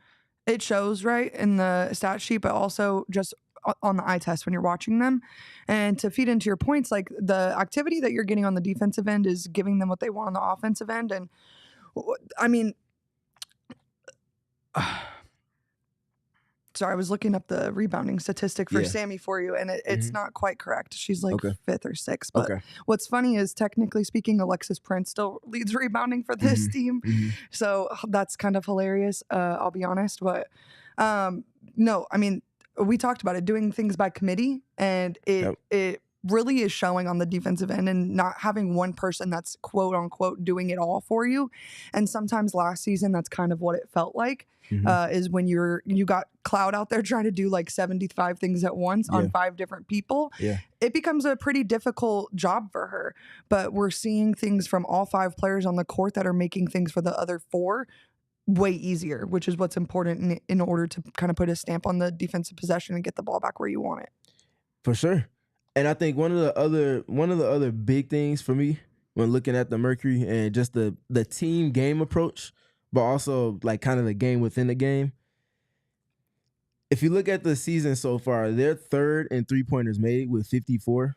A: it shows, right, in the stat sheet, but also just on the eye test when you're watching them. And to feed into your points, like the activity that you're getting on the defensive end is giving them what they want on the offensive end. And I mean, sorry, I was looking up the rebounding statistic for Sammy for you, and it's not quite correct. She's like 5th or 6th. But what's funny is, technically speaking, Alexis Prince still leads rebounding for this team. So that's kind of hilarious, I'll be honest. But no, I mean, we talked about it, doing things by committee, and it really is showing on the defensive end, and not having one person that's quote unquote doing it all for you. And sometimes last season, that's kind of what it felt like. Is when you got Cloud out there trying to do like 75 things at once on 5 different people. It becomes a pretty difficult job for her. But we're seeing things from all 5 players on the court that are making things for the other 4 way easier, which is what's important in order to kind of put a stamp on the defensive possession and get the ball back where you want it.
B: For sure. And I think one of the other big things for me when looking at the Mercury and just the team game approach, but also like kind of the game within the game. If you look at the season so far, they're 3rd in 3-pointers made with 54.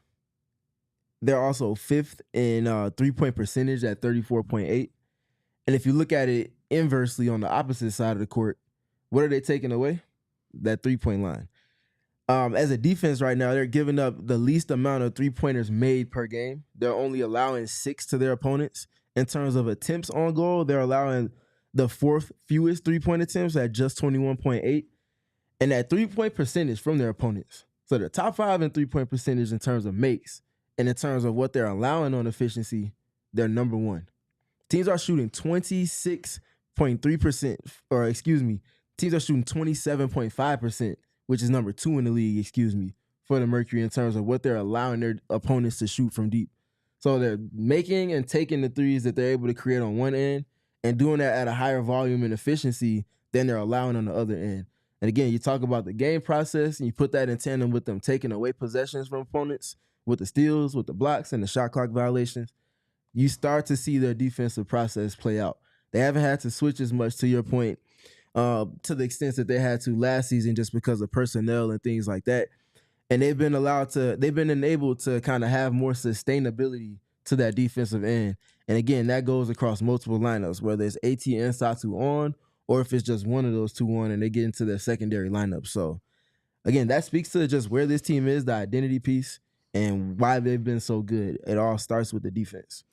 B: They're also 5th in 3-point percentage at 34.8. And if you look at it inversely on the opposite side of the court, what are they taking away? That 3-point line. As a defense right now, they're giving up the least amount of 3-pointers made per game. They're only allowing 6 to their opponents. In terms of attempts on goal, they're allowing the 4th fewest 3-point attempts at just 21.8. And that 3-point percentage from their opponents. So they're top 5 in 3-point percentage in terms of makes. And in terms of what they're allowing on efficiency, they're number 1. Teams are shooting 26.3%, or excuse me, teams are shooting 27.5%, which is number 2 in the league, for the Mercury in terms of what they're allowing their opponents to shoot from deep. So they're making and taking the threes that they're able to create on one end and doing that at a higher volume and efficiency than they're allowing on the other end. And again, you talk about the game process and you put that in tandem with them taking away possessions from opponents with the steals, with the blocks, and the shot clock violations. You start to see their defensive process play out. They haven't had to switch as much, to your point, to the extent that they had to last season just because of personnel and things like that. And they've been enabled to kind of have more sustainability to that defensive end. And again, that goes across multiple lineups, whether it's AT and Satou on, or if it's just one of those 2 on and they get into their secondary lineup. So again, that speaks to just where this team is, the identity piece, and why they've been so good. It all starts with the defense.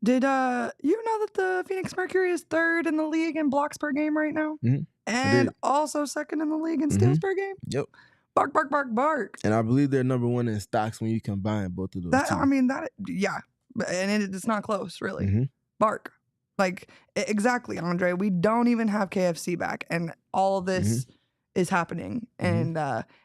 A: Did you know that the Phoenix Mercury is 3rd in the league in blocks per game right now? And also 2nd in the league in steals per game?
B: Yep.
A: Bark, bark, bark, bark.
B: And I believe they're number 1 in stocks when you combine both of those two.
A: I mean, yeah. And it's not close, really. Bark. Like, exactly, Andre. We don't even have KFC back, and all of this is happening. And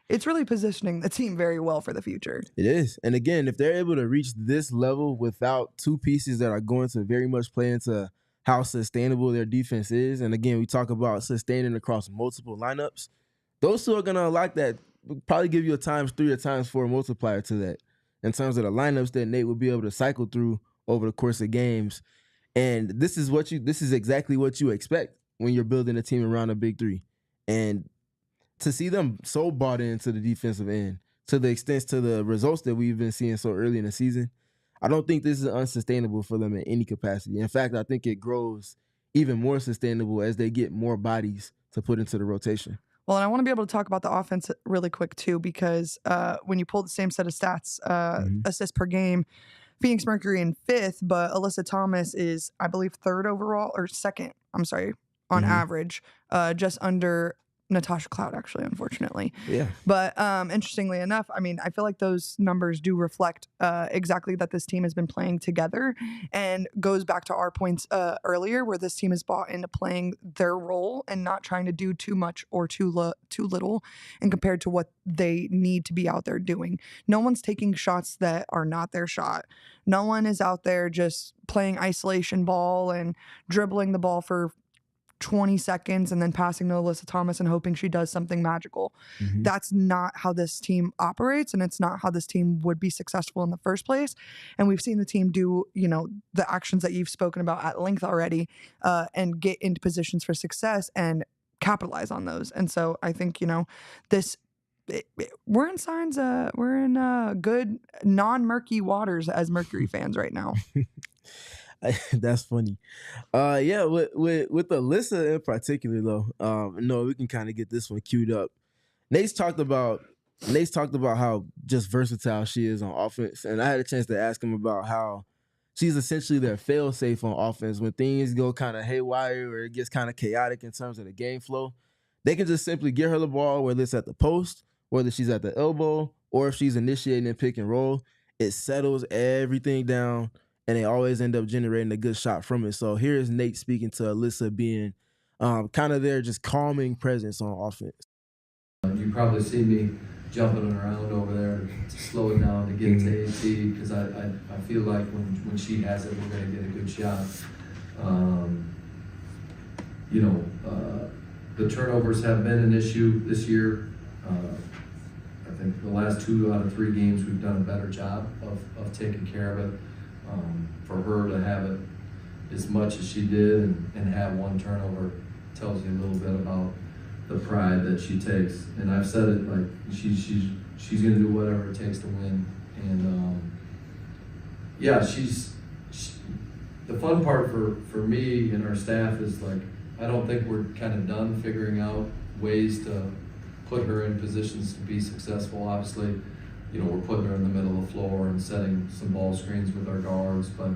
A: it's really positioning the team very well for the future.
B: It is. And again, if they're able to reach this level without 2 pieces that are going to very much play into how sustainable their defense is, and again, we talk about sustaining across multiple lineups, those 2 are going to unlock that, probably give you a times 3 or times 4 multiplier to that in terms of the lineups that Nate will be able to cycle through over the course of games. And this is exactly what you expect when you're building a team around a big 3. And to see them so bought into the defensive end, to the extent to the results that we've been seeing so early in the season, I don't think this is unsustainable for them in any capacity. In fact, I think it grows even more sustainable as they get more bodies to put into the rotation.
A: Well, and I want to be able to talk about the offense really quick too, because when you pull the same set of stats, assists per game, Phoenix Mercury in 5th, but Alyssa Thomas is, I believe, 3rd overall, or 2nd, on average, just under Natasha Cloud, actually, unfortunately.
B: Yeah.
A: But interestingly enough, I mean, I feel like those numbers do reflect exactly that this team has been playing together, and goes back to our points earlier, where this team is bought into playing their role and not trying to do too much or too little, and compared to what they need to be out there doing. No one's taking shots that are not their shot. No one is out there just playing isolation ball and dribbling the ball for 20 seconds and then passing to Alyssa Thomas and hoping she does something magical.
B: Mm-hmm.
A: That's not how this team operates, and it's not how this team would be successful in the first place. And we've seen the team do, the actions that you've spoken about at length already, and get into positions for success and capitalize on those. And so I think, we're in good non-murky waters as Mercury fans right now.
B: That's funny. Yeah, with Alyssa in particular though, no, we can kind of get this one queued up. Nate's talked about how just versatile she is on offense, and I had a chance to ask him about how she's essentially their fail-safe on offense when things go kind of haywire or it gets kind of chaotic in terms of the game flow. They can just simply get her the ball, whether it's at the post, whether she's at the elbow, or if she's initiating a pick and roll. It settles everything down, and they always end up generating a good shot from it. So here's Nate speaking to Alyssa being kind of their just calming presence on offense.
E: You probably see me jumping around over there to slow it down to get to AT, because I feel like when she has it, we're going to get a good shot. The turnovers have been an issue this year. I think the last 2 out of 3 games we've done a better job of taking care of it. For her to have it as much as she did and have 1 turnover tells you a little bit about the pride that she takes. And I've said it, like she's going to do whatever it takes to win. And the fun part for me and our staff is, like, I don't think we're kind of done figuring out ways to put her in positions to be successful. Obviously, we're putting her in the middle of the floor and setting some ball screens with our guards, but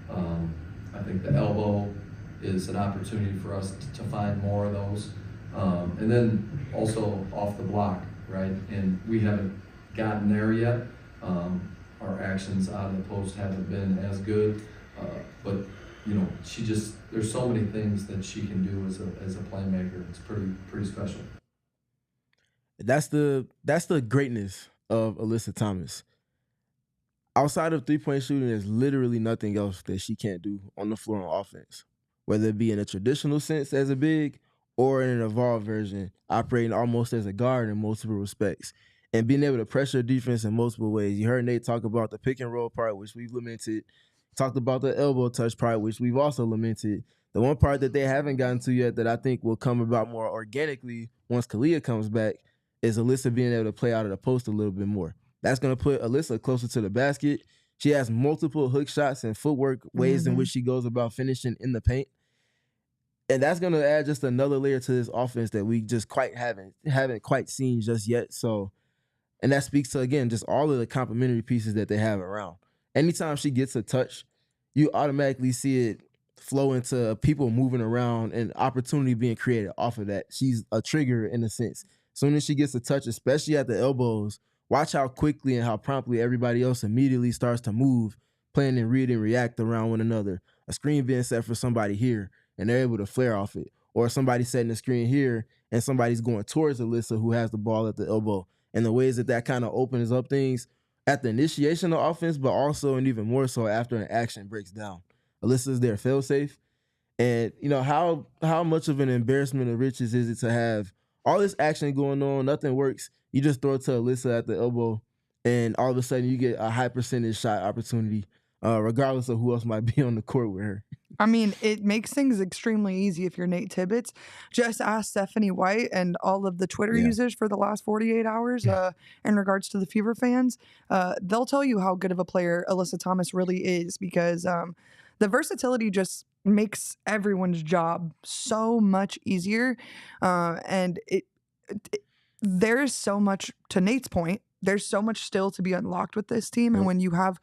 E: I think the elbow is an opportunity for us to find more of those. And then also off the block, right? And we haven't gotten there yet. Our actions out of the post haven't been as good, but there's so many things that she can do as a playmaker. It's pretty special.
B: That's the greatness of Alyssa Thomas. Outside of 3-point shooting, there's literally nothing else that she can't do on the floor on offense, whether it be in a traditional sense as a big or in an evolved version, operating almost as a guard in multiple respects and being able to pressure defense in multiple ways. You heard Nate talk about the pick and roll part, which we've lamented. Talked about the elbow touch part, which we've also lamented. The one part that they haven't gotten to yet that I think will come about more organically once Kahleah comes back is Alyssa being able to play out of the post a little bit more. That's going to put Alyssa closer to the basket. She has multiple hook shots and footwork ways in which she goes about finishing in the paint. And that's going to add just another layer to this offense that we just haven't quite seen just yet. So, and that speaks to, again, just all of the complementary pieces that they have around. Anytime she gets a touch, you automatically see it flow into people moving around and opportunity being created off of that. She's a trigger in a sense. As soon as she gets a touch, especially at the elbows, watch how quickly and how promptly everybody else immediately starts to move, plan and read and react around one another. A screen being set for somebody here, and they're able to flare off it. Or somebody setting a screen here, and somebody's going towards Alyssa who has the ball at the elbow. And the ways that kind of opens up things at the initiation of offense, but also and even more so after an action breaks down. Alyssa's their fail-safe. And, how much of an embarrassment of riches is it to have all this action going on, nothing works, you just throw it to Alyssa at the elbow, and all of a sudden you get a high percentage shot opportunity, regardless of who else might be on the court with her.
A: I mean, it makes things extremely easy if you're Nate Tibbetts. Just ask Stephanie White and all of the Twitter users for the last 48 hours in regards to the Fever fans. They'll tell you how good of a player Alyssa Thomas really is, because the versatility just makes everyone's job so much easier. And there's so much, to Nate's point, there's so much still to be unlocked with this team. And when you have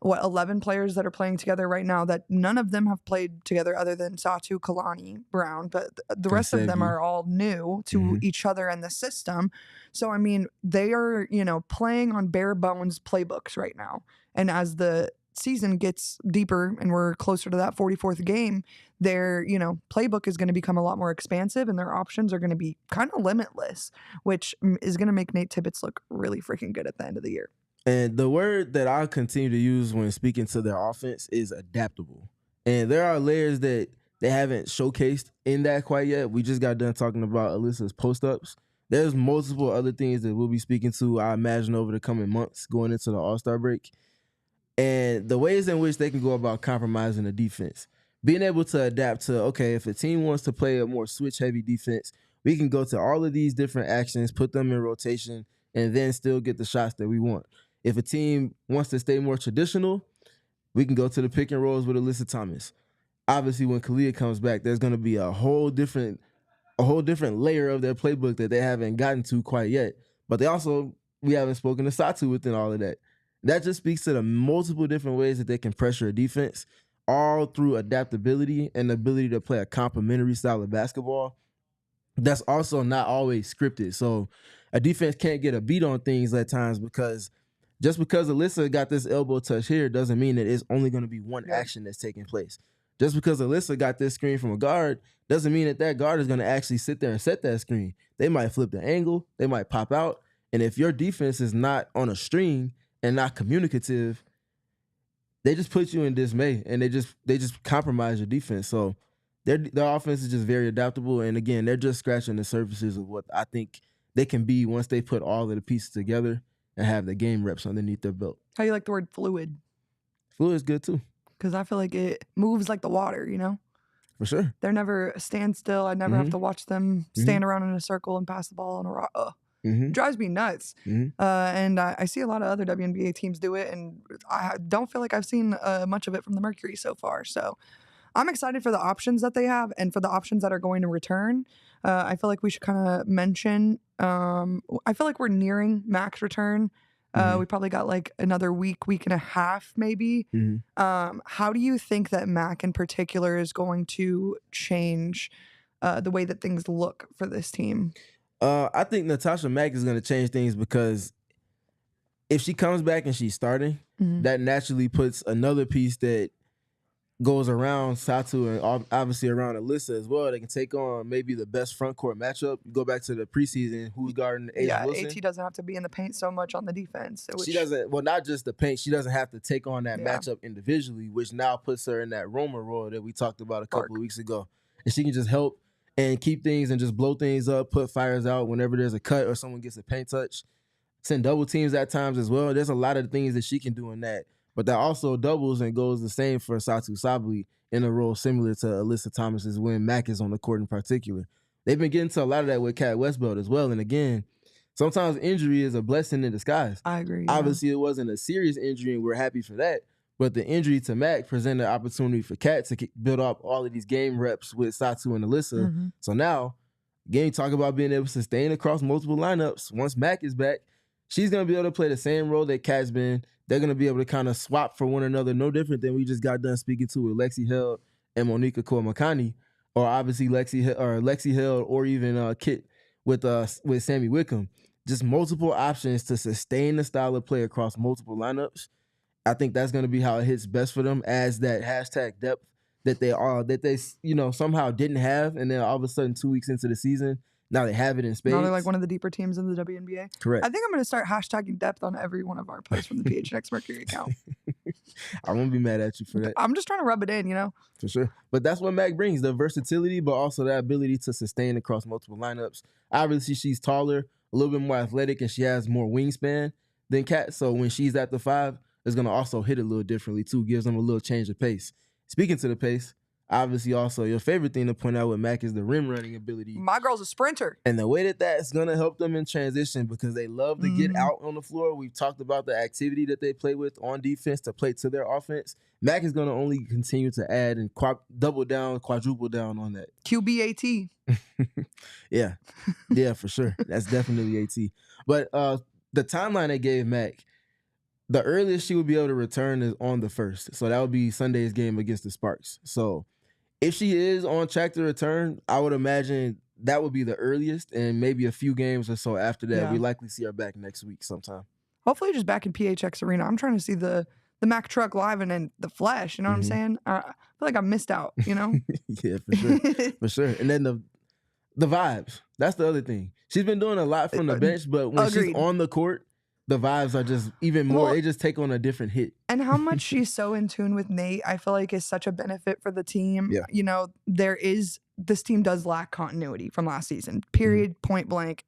A: 11 players that are playing together right now that none of them have played together other than Satou, Kalani, Brown, but the rest of them are all new to each other and the system. So, I mean, they are, playing on bare bones playbooks right now. And as the season gets deeper and we're closer to that 44th game, their, playbook is going to become a lot more expansive and their options are going to be kind of limitless, which is going to make Nate Tibbetts look really freaking good at the end of the year.
B: And the word that I'll continue to use when speaking to their offense is adaptable. And there are layers that they haven't showcased in that quite yet. We just got done talking about Alyssa's post-ups. There's multiple other things that we'll be speaking to, I imagine, over the coming months going into the All-Star break. And the ways in which they can go about compromising the defense. Being able to adapt to, okay, if a team wants to play a more switch-heavy defense, we can go to all of these different actions, put them in rotation, and then still get the shots that we want. If a team wants to stay more traditional, we can go to the pick and rolls with Alyssa Thomas. Obviously, when Kahleah comes back, there's going to be a whole different layer of their playbook that they haven't gotten to quite yet. But we haven't spoken to Satou within all of that. That just speaks to the multiple different ways that they can pressure a defense, all through adaptability and the ability to play a complementary style of basketball. That's also not always scripted. So a defense can't get a beat on things at times because just because Alyssa got this elbow touch here doesn't mean that it's only going to be one action that's taking place. Just because Alyssa got this screen from a guard doesn't mean that guard is going to actually sit there and set that screen. They might flip the angle. They might pop out. And if your defense is not on a string and not communicative, they just put you in dismay and they just compromise your defense. So their offense is just very adaptable. And again, they're just scratching the surfaces of what I think they can be once they put all of the pieces together and have the game reps underneath their belt.
A: How you like the word fluid?
B: Fluid is good too.
A: Because I feel like it moves like the water,
B: For sure.
A: They're never standstill. I never have to watch them stand around in a circle and pass the ball on a rock. It drives me nuts. And I see a lot of other WNBA teams do it, and I don't feel like I've seen much of it from the Mercury so far. So I'm excited for the options that they have and for the options that are going to return. I feel like we should kind of mention, I feel like we're nearing Mack's return. We probably got like another week and a half maybe. How do you think that Mack in particular is going to change the way that things look for this team?
B: I think Natasha Mack is going to change things because if she comes back and she's starting, that naturally puts another piece that goes around Satou and obviously around Alyssa as well. They can take on maybe the best front court matchup. You go back to the preseason, who's guarding A'ja Wilson?
A: AT doesn't have to be in the paint so much on the defense.
B: She doesn't, well, not just the paint. She doesn't have to take on that matchup individually, which now puts her in that Roma role that we talked about a couple of weeks ago. And she can just help and keep things and just blow things up, put fires out whenever there's a cut or someone gets a paint touch. Send double teams at times as well. There's a lot of things that she can do in that. But that also doubles and goes the same for Satou Sabally in a role similar to Alyssa Thomas's when Mack is on the court in particular. They've been getting to a lot of that with Kathryn Westbeld as well. And again, sometimes injury is a blessing in disguise.
A: I agree.
B: Obviously, it wasn't a serious injury, and we're happy for that. But the injury to Mack presented an opportunity for Kat to build up all of these game reps with Satou and Alyssa. So now, again, you talk about being able to sustain across multiple lineups. Once Mack is back, she's going to be able to play the same role that Kat's been. They're going to be able to kind of swap for one another, no different than we just got done speaking to with Lexi Held and Monique Akoa Makani, or obviously Lexi Held, or even Kit with Sammy Wickham. Just multiple options to sustain the style of play across multiple lineups. I think that's going to be how it hits best for them as that hashtag depth that they somehow didn't have, and then all of a sudden 2 weeks into the season, now they have it in spades.
A: Now they're like one of the deeper teams in the WNBA.
B: Correct.
A: I think I'm going to start hashtagging depth on every one of our posts from the PHNX Mercury account.
B: I won't be mad at you for that.
A: I'm just trying to rub it in,
B: For sure. But that's what Mack brings, the versatility, but also the ability to sustain across multiple lineups. Obviously, she's taller, a little bit more athletic, and she has more wingspan than Kat. So when she's at the 5, it's going to also hit a little differently, too. Gives them a little change of pace. Speaking to the pace, obviously also your favorite thing to point out with Mack is the rim running ability.
A: My girl's a sprinter.
B: And the way that that's going to help them in transition because they love to get out on the floor. We've talked about the activity that they play with on defense to play to their offense. Mack is going to only continue to add and double down, quadruple down on that.
A: QBAT.
B: Yeah, for sure. That's definitely AT. But the timeline they gave Mack, the earliest she would be able to return is on the 1st. So that would be Sunday's game against the Sparks. So if she is on track to return, I would imagine that would be the earliest, and maybe a few games or so after that, we likely see her back next week sometime.
A: Hopefully just back in PHX Arena. I'm trying to see the Mack truck live and in the flesh. You know what I'm saying? I feel like I missed out, you know?
B: Yeah, for sure. For sure. And then the vibes. That's the other thing. She's been doing a lot from the bench, but when she's on the court, the vibes are just even more. They just take on a different hit.
A: And how much she's so in tune with Nate, I feel like is such a benefit for the team.
B: Yeah.
A: You know, this team does lack continuity from last season, period, point blank.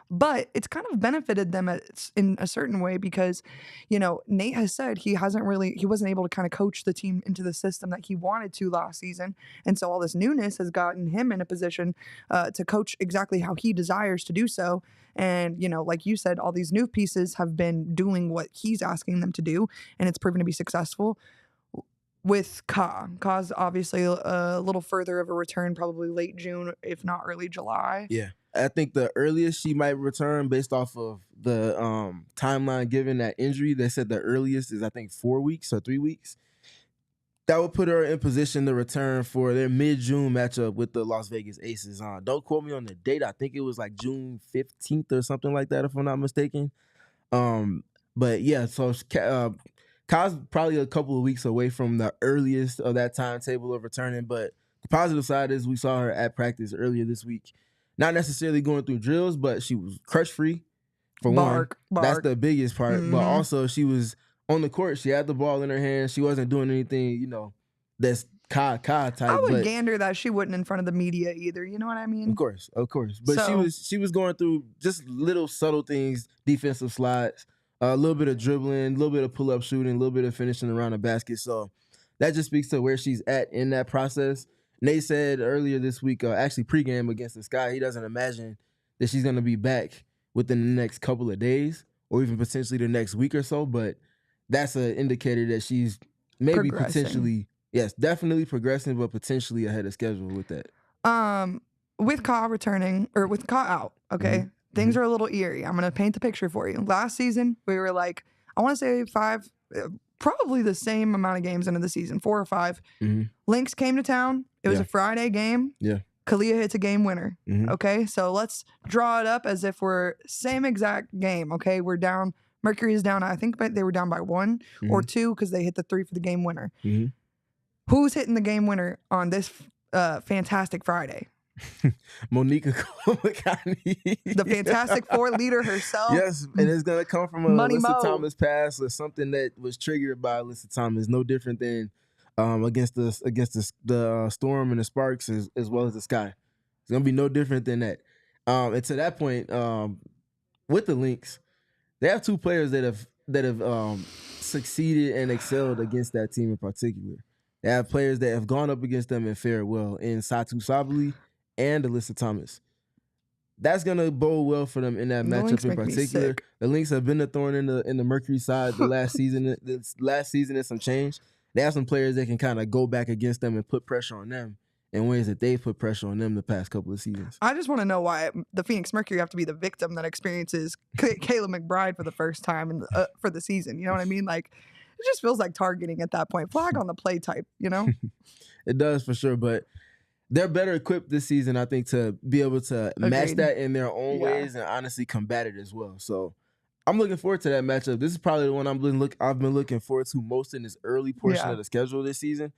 A: But it's kind of benefited them in a certain way because, you know, Nate has said he wasn't able to kind of coach the team into the system that he wanted to last season. And so all this newness has gotten him in a position to coach exactly how he desires to do so. And, you know, like you said, all these new pieces have been doing what he's asking them to do, and it's proven to be successful. With Kah's obviously a little further of a return, probably late June, if not early July.
B: Yeah. I think the earliest she might return based off of the timeline given that injury, they said the earliest is, I think, 4 weeks or 3 weeks. That would put her in position to return for their mid-June matchup with the Las Vegas Aces. Don't quote me on the date. I think it was like June 15th or something like that, if I'm not mistaken. But yeah, so Kah's probably a couple of weeks away from the earliest of that timetable of returning. But the positive side is we saw her at practice earlier this week. Not necessarily going through drills, but she was crush-free for one. That's the biggest part. But also she was on the court. She had the ball in her hand. She wasn't doing anything, you know, that's Kah type.
A: I would gander that she wouldn't in front of the media either. You know what I mean?
B: Of course. But she was going through just little subtle things, defensive slides, a little bit of dribbling, a little bit of pull-up shooting, a little bit of finishing around the basket. So that just speaks to where she's at in that process. Nate said earlier this week, actually pregame against the Sky, he doesn't imagine that she's going to be back within the next couple of days or even potentially the next week or so. But that's an indicator that she's maybe potentially, yes, definitely progressing, but potentially ahead of schedule with that.
A: With Kah returning, or with Kah out, okay, things are a little eerie. I'm going to paint the picture for you. Last season, we were like, I want to say 5, probably the same amount of games into the season, 4 or 5. Lynx came to town. It was a Friday game.
B: Yeah.
A: Kahleah hits a game winner. Okay, so let's draw it up as if we're same exact game. Okay, we're down. Mercury is down. I think they were down by 1 or 2 because they hit the 3 for the game winner. Who's hitting the game winner on this fantastic Friday?
B: Monique Akoa Makani.
A: The Fantastic Four leader herself.
B: Yes, and it's going to come from a Alyssa Thomas pass or something that was triggered by Alyssa Thomas. No different than against the Storm and the Sparks as well as the Sky. It's going to be no different than that. And to that point, with the Lynx, they have 2 players that have succeeded and excelled against that team in particular. They have players that have gone up against them and fared well in Satou Sabally and Alyssa Thomas. That's gonna bode well for them in that matchup in particular. The Lynx have been a thorn in the Mercury side the last season. This last season is some change. They have some players that can kind of go back against them and put pressure on them in ways that they've put pressure on them the past couple of seasons.
A: I just want to know why the Phoenix Mercury have to be the victim that experiences Kayla McBride for the first time for the season. You know what I mean? Like, it just feels like targeting at that point. Flag on the play type, you know?
B: It does for sure, but they're better equipped this season, I think, to be able to match that in their own ways and honestly combat it as well. So I'm looking forward to that matchup. This is probably the one I've been looking forward to most in this early portion of the schedule this season.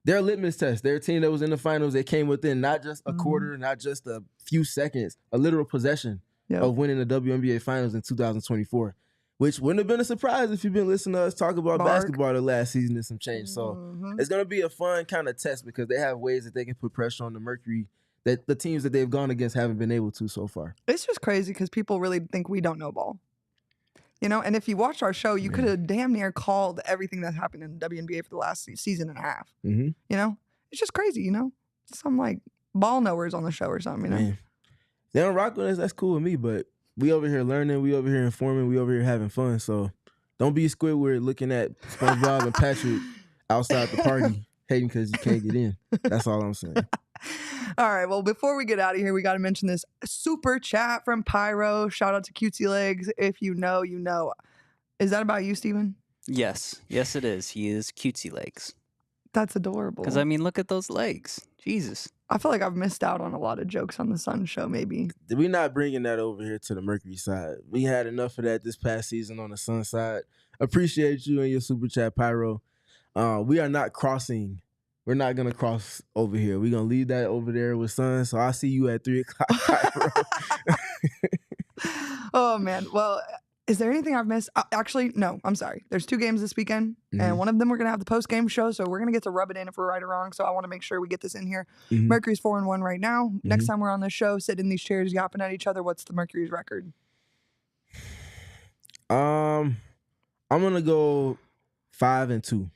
B: They're a litmus test. They're a team that was in the finals. They came within not just a quarter, not just a few seconds, a literal possession of winning the WNBA Finals in 2024, which wouldn't have been a surprise if you've been listening to us talk about basketball the last season and some change. So it's going to be a fun kind of test because they have ways that they can put pressure on the Mercury that the teams that they've gone against haven't been able to so far.
A: It's just crazy because people really think we don't know ball. You know, and if you watched our show, you could have damn near called everything that happened in the WNBA for the last season and a half. You know, it's just crazy, you know? Some like ball knowers on the show or something, you know?
B: Man. They don't rock with us, that's cool with me, but we over here learning, we over here informing, we over here having fun. So don't be Squidward looking at SpongeBob and Patrick outside the party hating because you can't get in. That's all I'm saying.
A: All right, well, before we get out of here, we got to mention this super chat from Pyro. Shout out to Cutesy Legs. If you know, you know. Is that about you, Stephen?
G: Yes, it is. He is cutesy legs.
A: That's adorable.
G: Because I mean, look at those legs. Jesus.
A: I feel like I've missed out on a lot of jokes on the Sun show. Maybe
B: We're not bringing that over here to the Mercury side. We had enough of that this past season on the Sun side. Appreciate you and your super chat, Pyro. We are not crossing. We're not gonna cross over here. We're gonna leave that over there with Sun. So I'll see you at 3:00, Pyro.
A: Oh man. Well, is there anything I've missed? Actually, no. I'm sorry. There's 2 games this weekend, and one of them we're gonna have the post game show, so we're gonna get to rub it in if we're right or wrong. So I want to make sure we get this in here. Mercury's 4-1 right now. Next time we're on this show, sitting in these chairs, yapping at each other. What's the Mercury's record?
B: I'm gonna go 5-2.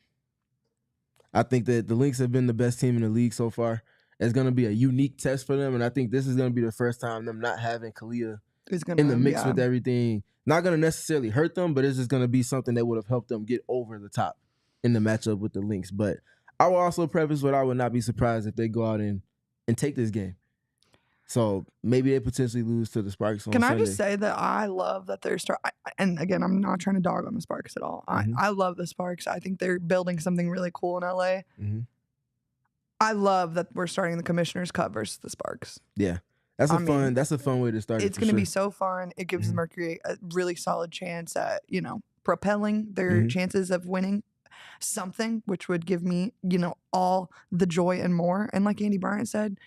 B: I think that the Lynx have been the best team in the league so far. It's gonna be a unique test for them, and I think this is gonna be the first time them not having Kahleah in the mix with everything. Not gonna necessarily hurt them, but it's just gonna be something that would have helped them get over the top in the matchup with the Lynx. But I will also preface what I would not be surprised if they go out and take this game. So maybe they potentially lose to the Sparks on
A: Can
B: Sunday.
A: I just say that I love that they're and again, I'm not trying to dog on the Sparks at all. I love the Sparks. I think they're building something really cool in LA. I love that we're starting the Commissioner's Cup versus the Sparks.
B: Yeah. That's a fun way to start.
A: It's going to be so fun. It gives the Mercury a really solid chance at, propelling their chances of winning something, which would give me, all the joy and more. And like Andy Bryant said,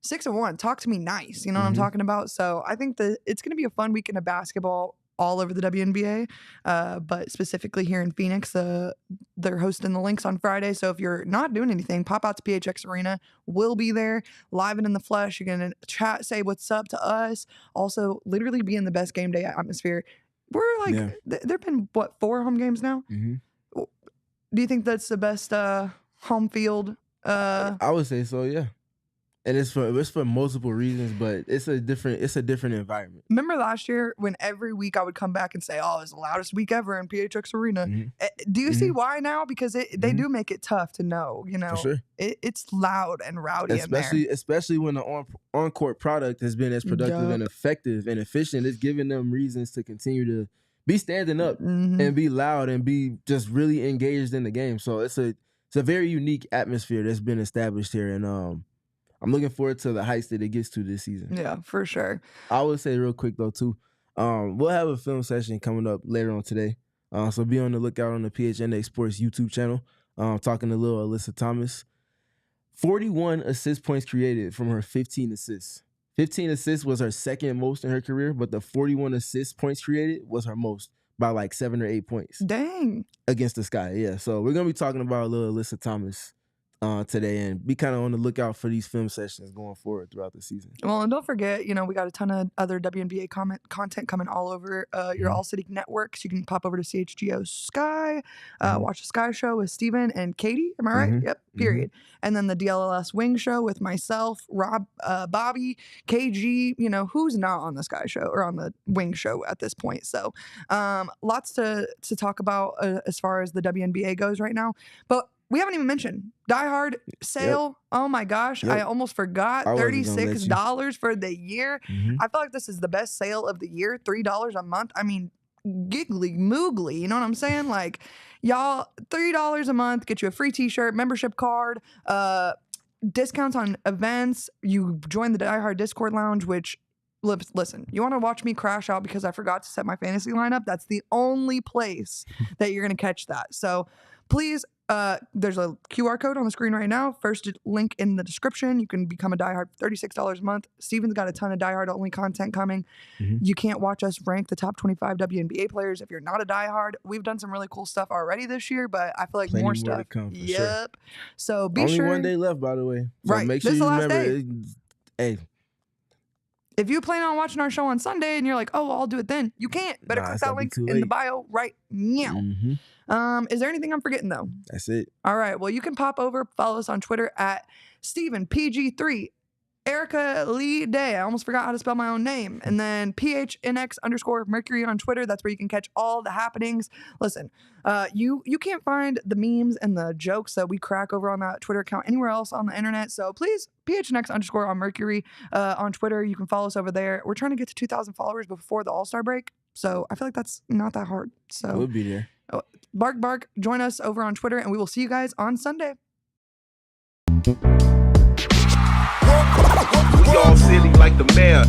A: 6-1, talk to me nice. You know what I'm talking about? So I think that it's going to be a fun weekend of basketball all over the WNBA, but specifically here in Phoenix, they're hosting the Lynx on Friday. So if you're not doing anything, pop out to PHX Arena. We'll be there live and in the flesh. You're going to chat, say what's up to us. Also, literally be in the best game day atmosphere. We're like, there've been, 4 home games now? Do you think that's the best home field?
B: I would say so, yeah. And it's for multiple reasons, but it's a different environment.
A: Remember last year when every week I would come back and say, "Oh, it's the loudest week ever in PHX Arena." Do you see why now? Because they do make it tough to know.
B: For sure.
A: It's loud and rowdy in there.
B: Especially when the on-court product has been as productive and effective and efficient. It's giving them reasons to continue to be standing up and be loud and be just really engaged in the game. So it's a very unique atmosphere that's been established here, and I'm looking forward to the heights that it gets to this season.
A: Yeah, for sure.
B: I would say real quick, though, too, we'll have a film session coming up later on today. So be on the lookout on the PHNX Sports YouTube channel. Talking to little Alyssa Thomas. 41 assist points created from her 15 assists. 15 assists was her second most in her career, but the 41 assist points created was her most by like 7 or 8 points.
A: Dang.
B: Against the Sky, yeah. So we're going to be talking about little Alyssa Thomas today, and be kind of on the lookout for these film sessions going forward throughout the season.
A: Well, and don't forget, we got a ton of other WNBA content coming all over your ALLCITY networks. You can pop over to CHGO Sky, watch the Sky Show with Stephen and Katie. Am I right? Yep. Period. And then the DLLS Wing Show with myself, Rob, Bobby, KG. Who's not on the Sky Show or on the Wing Show at this point? So, lots to talk about as far as the WNBA goes right now, but. We haven't even mentioned Die Hard sale. Yep. Oh my gosh. Yep. I almost forgot. $36 for the year. I feel like this is the best sale of the year. $3 a month. I mean, giggly moogly. You know what I'm saying? Like, y'all, $3 a month, get you a free t-shirt, membership card, discounts on events. You join the Die Hard Discord Lounge, which listen, you want to watch me crash out because I forgot to set my fantasy lineup? That's the only place that you're going to catch that. So please, there's a QR code on the screen right now. First link in the description. You can become a diehard for $36 a month. Steven's got a ton of diehard only content coming. You can't watch us rank the top 25 WNBA players if you're not a diehard. We've done some really cool stuff already this year, but I feel like more stuff.
B: To come,
A: yep.
B: Sure.
A: So be
B: only
A: sure.
B: Only one day left, by the way. So
A: right.
B: Make sure
A: this
B: you
A: is the last
B: remember.
A: Day.
B: Hey.
A: If you plan on watching our show on Sunday and you're like, oh, well, I'll do it then, you can't. Better click that link in the bio right now. Is there anything I'm forgetting, though?
B: That's it.
A: All right. Well, you can pop over, follow us on Twitter at StephenPG3, Erika Lee Day. I almost forgot how to spell my own name. And then PHNX_Mercury on Twitter. That's where you can catch all the happenings. Listen, you can't find the memes and the jokes that we crack over on that Twitter account anywhere else on the internet. So please, PHNX_on Mercury on Twitter. You can follow us over there. We're trying to get to 2,000 followers before the All-Star break. So I feel like that's not that hard. So
B: We'll be there.
A: Bark, join us over on Twitter, and we will see you guys on Sunday.
H: We all silly like the mayor.